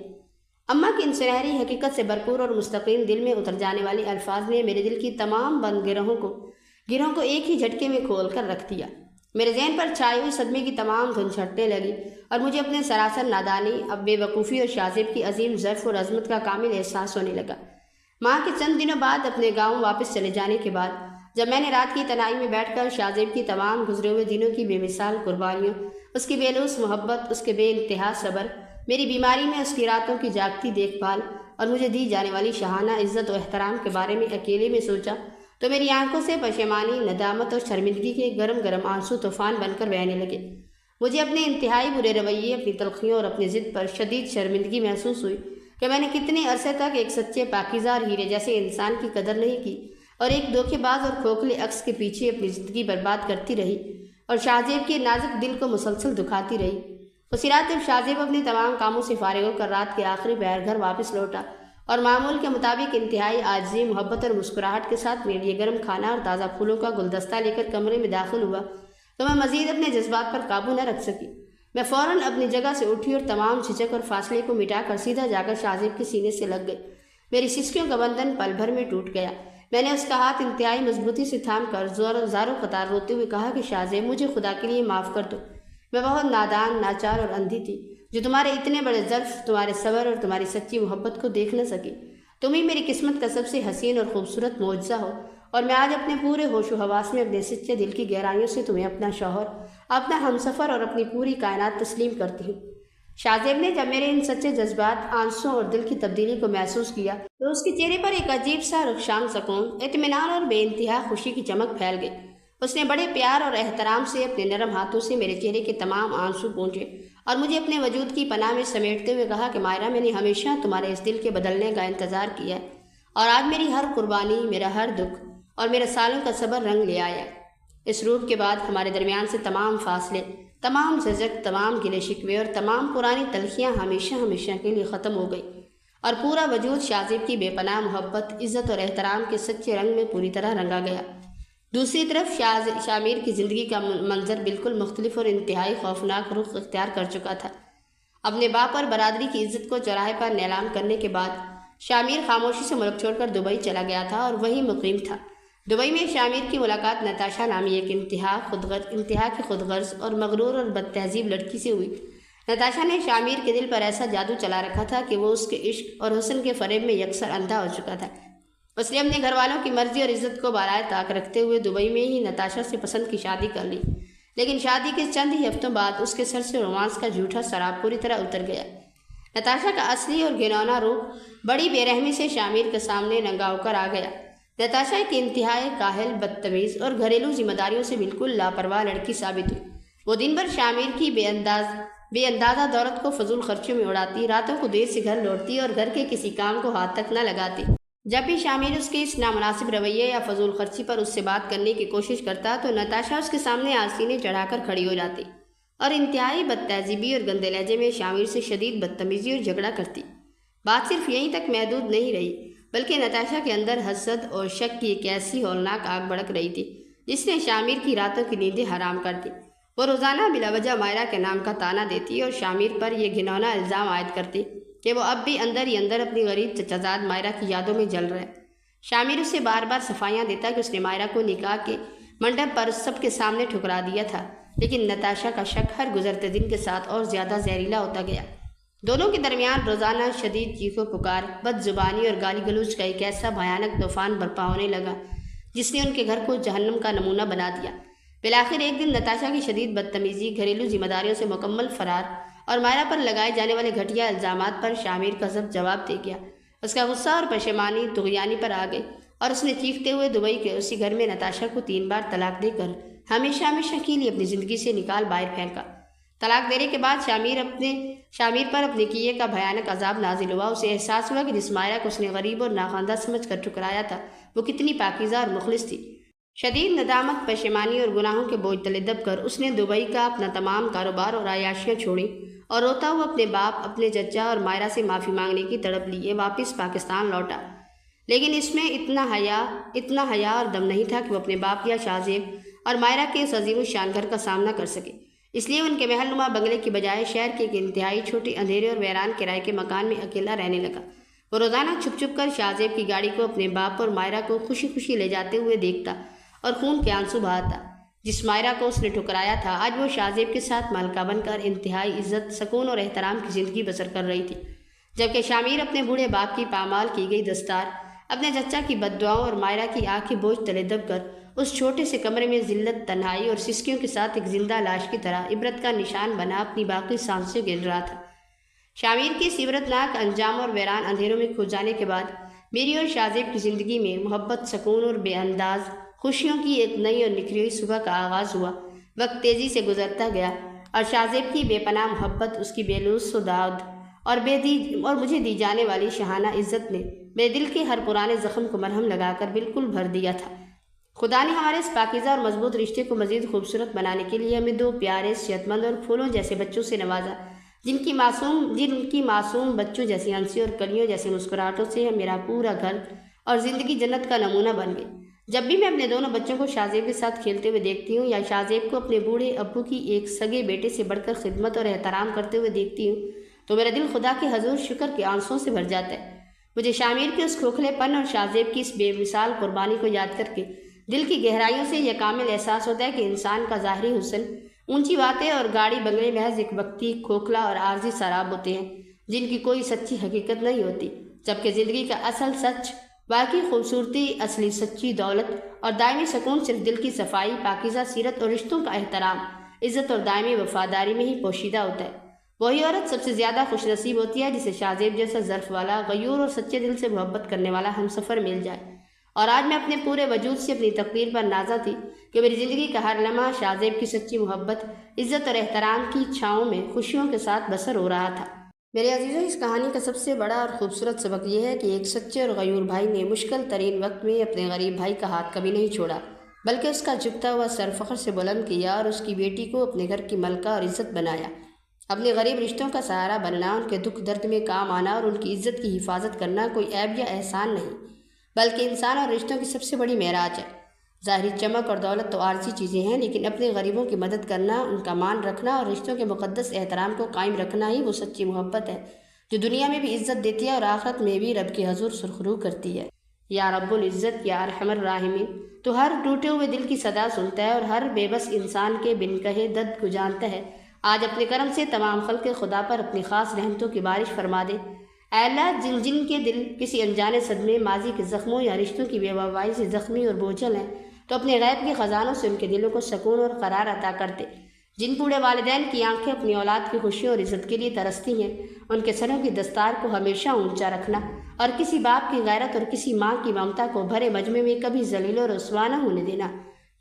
اماں کی ان سنہری حقیقت سے بھرپور اور مستقیم دل میں اتر جانے والے الفاظ نے میرے دل کی تمام بند گرہوں کو ایک ہی جھٹکے میں کھول کر رکھ دیا۔ میرے ذہن پر چھائی ہوئی صدمے کی تمام دھن چھٹنے لگی اور مجھے اپنے سراسر نادانی، اب بے وقوفی اور شاذب کی عظیم ظرف اور عظمت کا کامل احساس ہونے لگا۔ ماں کے چند دنوں بعد اپنے گاؤں واپس چلے جانے کے بعد جب میں نے رات کی تنہائی میں بیٹھ کر شاذب کی تمام گزرے ہوئے دنوں کی بے مثال قربانیوں، اس کی بے لوث محبت، اس کے بے انتہا صبر، میری بیماری میں اس کی راتوں کی جاگتی دیکھ بھال اور مجھے دی جانے والی شاہانہ عزت و احترام کے بارے میں اکیلے میں سوچا تو میری آنکھوں سے پشیمانی، ندامت اور شرمندگی کے گرم گرم آنسو طوفان بن کر بہنے لگے۔ مجھے اپنے انتہائی برے رویے، اپنی تلخیوں اور اپنی ضد پر شدید شرمندگی محسوس ہوئی کہ میں نے کتنے عرصے تک ایک سچے، پاکیزہ اور ہیرے جیسے انسان کی قدر نہیں کی اور ایک دھوکے باز اور کھوکھلے عکس کے پیچھے اپنی زندگی برباد کرتی رہی اور شاذیب کے نازک دل کو مسلسل دکھاتی رہی۔ اسی رات جب شاذیب اپنے تمام کاموں سے فارغ ہو کر رات کے آخری پہر گھر واپس لوٹا اور معمول کے مطابق انتہائی عاجزی، محبت اور مسکراہٹ کے ساتھ میرے لیے گرم کھانا اور تازہ پھولوں کا گلدستہ لے کر کمرے میں داخل ہوا تو میں مزید اپنے جذبات پر قابو نہ رکھ سکی۔ میں فوراً اپنی جگہ سے اٹھی اور تمام جھجک اور فاصلے کو مٹا کر سیدھا جا کر شاذیب کے سینے سے لگ گئی۔ میری سسکیوں کا بندھن پل بھر میں ٹوٹ گیا۔ میں نے اس کا ہاتھ انتہائی مضبوطی سے تھام کر زاروں قطار روتے ہوئے کہا کہ شاذیب، مجھے خدا کے لیے معاف کر دو۔ میں بہت نادان، ناچار اور اندھی تھی جو تمہارے اتنے بڑے ظرف، تمہارے صبر اور تمہاری سچی محبت کو دیکھ نہ سکی۔ تم ہی میری قسمت کا سب سے حسین اور خوبصورت معجزہ ہو اور میں آج اپنے پورے ہوش و حواس میں اپنے سچے دل کی گہرائیوں سے تمہیں اپنا شوہر، اپنا ہمسفر اور اپنی پوری کائنات تسلیم کرتی ہوں۔ شاذیب نے جب میرے ان سچے جذبات، آنسوں اور دل کی تبدیلی کو محسوس کیا تو اس کے چہرے پر ایک عجیب سا رخشان سکون، اطمینان اور بے انتہا خوشی کی چمک پھیل گئی۔ اس نے بڑے پیار اور احترام سے اپنے نرم ہاتھوں سے میرے چہرے کے تمام آنسو پونچھے اور مجھے اپنے وجود کی پناہ میں سمیٹتے ہوئے کہا کہ مائرہ، میں نے ہمیشہ تمہارے اس دل کے بدلنے کا انتظار کیا ہے اور آج میری ہر قربانی، میرا ہر دکھ اور میرے سالوں کا صبر رنگ لے آیا ہے۔ اس روب کے بعد ہمارے درمیان سے تمام فاصلے، تمام جھجک، تمام گلے شکوے اور تمام پرانی تلخیاں ہمیشہ کے لیے ختم ہو گئی اور پورا وجود شاذیب کی بے پناہ محبت، عزت اور احترام کے سچے رنگ میں پوری طرح رنگا گیا۔ دوسری طرف شامیر کی زندگی کا منظر بالکل مختلف اور انتہائی خوفناک رخ اختیار کر چکا تھا۔ اپنے باپ اور برادری کی عزت کو چوراہے پر نیلام کرنے کے بعد شامیر خاموشی سے ملک چھوڑ کر دبئی چلا گیا تھا اور وہیں مقیم تھا۔ دبئی میں شامیر کی ملاقات نتاشا نامی ایک انتہا کی خود غرض اور مغرور اور بد تہذیب لڑکی سے ہوئی۔ نتاشا نے شامیر کے دل پر ایسا جادو چلا رکھا تھا کہ وہ اس کے عشق اور حسن کے فریب میں یکسر اندھا ہو چکا تھا۔ اس نے اپنے گھر والوں کی مرضی اور عزت کو بالائے طاق رکھتے ہوئے دبئی میں ہی نتاشا سے پسند کی شادی کر لی، لیکن شادی کے چند ہی ہفتوں بعد اس کے سر سے رومانس کا جھوٹا سراب پوری طرح اتر گیا۔ نتاشا کا اصلی اور گھنونا روپ بڑی بے رحمی سے شامیر کے سامنے ننگا ہو کر آ گیا۔ نتاشا ایک انتہائی کاہل، بدتمیز اور گھریلو ذمہ داریوں سے بالکل لاپرواہ لڑکی ثابت ہوئی۔ وہ دن بھر شامیر کی بے اندازہ دولت کو فضول خرچوں میں اڑاتی، راتوں کو دیر سے گھر لوٹتی اور گھر کے کسی کام کو ہاتھ تک نہ لگاتی۔ جب بھی شامیر اس کے اس نامناسب رویے یا فضول خرچی پر اس سے بات کرنے کی کوشش کرتا تو نتاشا اس کے سامنے آستینے چڑھا کر کھڑی ہو جاتی اور انتہائی بد تہذیبی اور گندے لہجے میں شامیر سے شدید بدتمیزی اور جھگڑا کرتی۔ بات صرف یہیں تک محدود نہیں رہی، بلکہ نتاشا کے اندر حسد اور شک کی ایک ایسی ہولناک آگ بھڑک رہی تھی جس نے شامیر کی راتوں کی نیندیں حرام کر دی۔ وہ روزانہ بلا وجہ مائرہ کے نام کا طعنہ دیتی اور شامیر پر یہ گھنونا الزام عائد کرتی کہ وہ اب بھی اندر ہی اندر اپنی غریب چچازاد مائرہ کی یادوں میں جل رہا ہے۔ شامیر اسے بار بار صفائیاں دیتا کہ اس نے مائرہ کو نکاح کے منڈپ پر سب کے سامنے ٹھکرا دیا تھا، لیکن نتاشا کا شک ہر گزرتے دن کے ساتھ اور زیادہ زہریلا ہوتا گیا۔ دونوں کے درمیان روزانہ شدید چیخو پکار، بد زبانی اور گالی گلوچ کا ایک ایسا بھیانک طوفان برپا ہونے لگا جس نے ان کے گھر کو جہنم کا نمونہ بنا دیا۔ بالآخر ایک دن نتاشا کی شدید بدتمیزی، گھریلو ذمہ داریوں سے مکمل فرار اور مائرہ پر لگائے جانے والے گھٹیا الزامات پر شامیر کا ضبط جواب دے گیا۔ اس کا غصہ اور پشیمانی طغیانی پر آ گئی اور اس نے چیختے ہوئے دبئی کے اسی گھر میں نتاشا کو 3 بار طلاق دے کر ہمیشہ کے لیے اپنی زندگی سے نکال باہر پھینکا۔ طلاق دینے کے بعد شامیر پر اپنے کیے کا بھیانک عذاب نازل ہوا۔ اسے احساس ہوا کہ جس مائرہ کو اس نے غریب اور ناخواندہ سمجھ کر ٹھکرایا تھا وہ کتنی پاکیزہ اور مخلص تھی۔ شدید ندامت، پشیمانی اور گناہوں کے بوجھ تلے دب کر اس نے دبئی کا اپنا تمام کاروبار اور عیاشیاں چھوڑی اور روتا ہوا اپنے باپ، اپنے چچا اور مائرہ سے معافی مانگنے کی تڑپ لیے واپس پاکستان لوٹا۔ لیکن اس میں اتنا حیا اور دم نہیں تھا کہ وہ اپنے باپ یا شاذیب اور مائرہ کے اس عظیم الشان گھر کا سامنا کر سکے۔ اس لیے ان کے محل نما بنگلے کی بجائے شہر کے ایک انتہائی چھوٹے اندھیرے اور ویران کرائے کے مکان میں اکیلا رہنے لگا۔ وہ روزانہ چھپ چھپ کر شاہ زیب کی گاڑی کو اپنے باپ اور مائرہ کو خوشی خوشی لے جاتے ہوئے دیکھتا اور خون کے آنسو بہاتا۔ جس مائرہ کو اس نے ٹھکرایا تھا آج وہ شاہ زیب کے ساتھ ملکہ بن کر انتہائی عزت، سکون اور احترام کی زندگی بسر کر رہی تھی، جبکہ شامیر اپنے بوڑھے باپ کی پامال کی گئی دستار، اپنے چچا کی بد دعاؤں اور مائرہ کی آنکھ کے بوجھ تلے دب کر اس چھوٹے سے کمرے میں ذلت، تنہائی اور سسکیوں کے ساتھ ایک زندہ لاش کی طرح عبرت کا نشان بنا اپنی باقی سانسیں گن رہا تھا۔ شامیر کے اس عبرتناک انجام اور ویران اندھیروں میں کھو جانے کے بعد میری اور شاہ زیب کی زندگی میں محبت، سکون اور بے انداز خوشیوں کی ایک نئی اور نکھری ہوئی صبح کا آغاز ہوا۔ وقت تیزی سے گزرتا گیا اور شاہ زیب کی بے پناہ محبت، اس کی بے لوث سداد اور مجھے دی جانے والی شاہانہ عزت نے میرے دل کے ہر پرانے زخم کو مرہم لگا کر بالکل بھر دیا تھا۔ خدا نے ہمارے اس پاکیزہ اور مضبوط رشتے کو مزید خوبصورت بنانے کے لیے ہمیں دو پیارے، صحت مند اور پھولوں جیسے بچوں سے نوازا، جن کی معصوم بچوں جیسی ہنسی اور کلیوں جیسے مسکراہٹوں سے میرا پورا گھر اور زندگی جنت کا نمونہ بن گئی۔ جب بھی میں اپنے دونوں بچوں کو شاہ زیب کے ساتھ کھیلتے ہوئے دیکھتی ہوں یا شاہ زیب کو اپنے بوڑھے ابو کی ایک سگے بیٹے سے بڑھ کر خدمت اور احترام کرتے ہوئے دیکھتی ہوں تو میرا دل خدا کے حضور شکر کے آنسوؤں سے بھر جاتا ہے۔ مجھے شامیر کے اس کھوکھلے پن اور شاہ زیب کی اس بے مثال قربانی کو یاد کر کے دل کی گہرائیوں سے یہ کامل احساس ہوتا ہے کہ انسان کا ظاہری حسن، اونچی باتیں اور گاڑی بنگلے محض ایک وقتی، کھوکھلا اور عارضی سراب ہوتے ہیں جن کی کوئی سچی حقیقت نہیں ہوتی، جبکہ زندگی کا اصل سچ، باقی خوبصورتی، اصلی سچی دولت اور دائمی سکون صرف دل کی صفائی، پاکیزہ سیرت اور رشتوں کا احترام، عزت اور دائمی وفاداری میں ہی پوشیدہ ہوتا ہے۔ وہی عورت سب سے زیادہ خوش نصیب ہوتی ہے جسے شاہ زیب جیسا ظرف والا، غیور اور سچے دل سے محبت کرنے والا ہم سفر مل جائے۔ اور آج میں اپنے پورے وجود سے اپنی تقدیر پر نازا تھی کہ میری زندگی کا ہر لمحہ شاہ زیب کی سچی محبت، عزت اور احترام کی چھاؤں میں خوشیوں کے ساتھ بسر ہو رہا تھا۔ میرے عزیزوں، اس کہانی کا سب سے بڑا اور خوبصورت سبق یہ ہے کہ ایک سچے اور غیور بھائی نے مشکل ترین وقت میں اپنے غریب بھائی کا ہاتھ کبھی نہیں چھوڑا، بلکہ اس کا جھکتا ہوا سر فخر سے بلند کیا اور اس کی بیٹی کو اپنے گھر کی ملکہ اور عزت بنایا۔ اپنے غریب رشتوں کا سہارا بننا، ان کے دکھ درد میں کام آنا اور ان کی عزت کی حفاظت کرنا کوئی عیب یا احسان نہیں، بلکہ انسان اور رشتوں کی سب سے بڑی معراج ہے۔ ظاہری چمک اور دولت تو عارضی چیزیں ہیں، لیکن اپنے غریبوں کی مدد کرنا، ان کا مان رکھنا اور رشتوں کے مقدس احترام کو قائم رکھنا ہی وہ سچی محبت ہے جو دنیا میں بھی عزت دیتی ہے اور آخرت میں بھی رب کے حضور سرخرو کرتی ہے۔ یا رب العزت، یا ارحم الراحمین تو ہر ٹوٹے ہوئے دل کی صدا سنتا ہے اور ہر بے بس انسان کے بن کہے درد کو جانتا ہے۔ آج اپنے کرم سے تمام خلق خدا پر اپنی خاص رحمتوں کی بارش فرما دے۔ اے اللہ، جن کے دل کسی انجانے صدمے، ماضی کے زخموں یا رشتوں کی بے وفائی سے زخمی اور بوجھل ہیں، تو اپنے غیب کے خزانوں سے ان کے دلوں کو سکون اور قرار عطا کرتے۔ جن بوڑھے والدین کی آنکھیں اپنی اولاد کی خوشیوں اور عزت کے لیے ترستی ہیں، ان کے سروں کی دستار کو ہمیشہ اونچا رکھنا اور کسی باپ کی غیرت اور کسی ماں کی ممتا کو بھرے مجمع میں کبھی ذلیل اور رسوا نہ ہونے دینا۔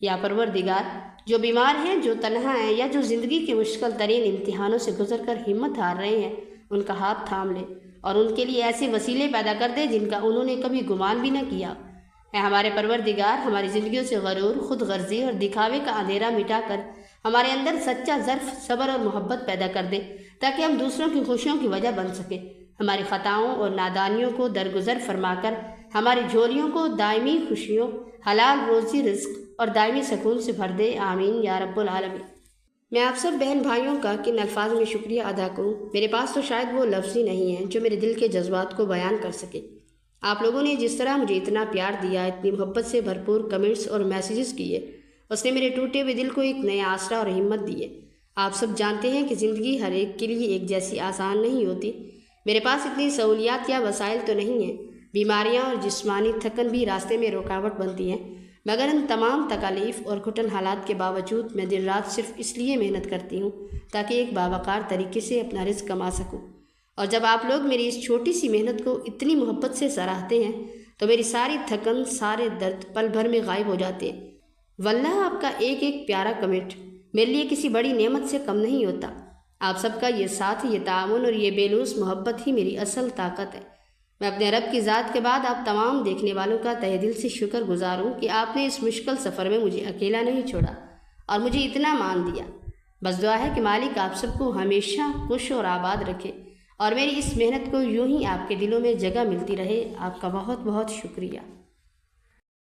یا پروردگار، جو بیمار ہیں، جو تنہا ہیں یا جو زندگی کے مشکل ترین امتحانوں سے گزر کر ہمت ہار رہے ہیں، ان کا ہاتھ تھام لے اور ان کے لیے ایسے وسیلے پیدا کر دے جن کا انہوں نے کبھی گمان بھی نہ کیا۔ اے ہمارے پروردگار، ہماری زندگیوں سے غرور، خود غرضی اور دکھاوے کا اندھیرا مٹا کر ہمارے اندر سچا ظرف، صبر اور محبت پیدا کر دے تاکہ ہم دوسروں کی خوشیوں کی وجہ بن سکیں۔ ہماری خطاؤں اور نادانیوں کو درگزر فرما کر ہماری جھولیوں کو دائمی خوشیوں، حلال روزی، رزق اور دائمی سکون سے بھر دے۔ آمین یا رب العالمین۔ میں آپ سب بہن بھائیوں کا کن الفاظ میں شکریہ ادا کروں؟ میرے پاس تو شاید وہ لفظ ہی نہیں ہیں جو میرے دل کے جذبات کو بیان کر سکے۔ آپ لوگوں نے جس طرح مجھے اتنا پیار دیا، اتنی محبت سے بھرپور کمنٹس اور میسیجز کیے، اس نے میرے ٹوٹے ہوئے دل کو ایک نیا آسرا اور ہمت دی ہے۔ آپ سب جانتے ہیں کہ زندگی ہر ایک کے لیے ایک جیسی آسان نہیں ہوتی۔ میرے پاس اتنی سہولیات یا وسائل تو نہیں ہیں، بیماریاں اور جسمانی تھکن بھی راستے میں رکاوٹ بنتی ہیں، مگر ان تمام تکالیف اور گھٹن حالات کے باوجود میں دن رات صرف اس لیے محنت کرتی ہوں تاکہ ایک باوقار طریقے سے اپنا رزق کما سکوں۔ اور جب آپ لوگ میری اس چھوٹی سی محنت کو اتنی محبت سے سراہتے ہیں تو میری ساری تھکن، سارے درد پل بھر میں غائب ہو جاتے ہیں۔ واللہ آپ کا ایک ایک پیارا کمنٹ میرے لیے کسی بڑی نعمت سے کم نہیں ہوتا۔ آپ سب کا یہ ساتھ، یہ تعاون اور یہ بے لوث محبت ہی میری اصل طاقت ہے۔ میں اپنے رب کی ذات کے بعد آپ تمام دیکھنے والوں کا تہہ دل سے شکر گزار ہوں کہ آپ نے اس مشکل سفر میں مجھے اکیلا نہیں چھوڑا اور مجھے اتنا مان دیا۔ بس دعا ہے کہ مالک آپ سب کو ہمیشہ خوش اور آباد رکھے اور میری اس محنت کو یوں ہی آپ کے دلوں میں جگہ ملتی رہے۔ آپ کا بہت بہت شکریہ۔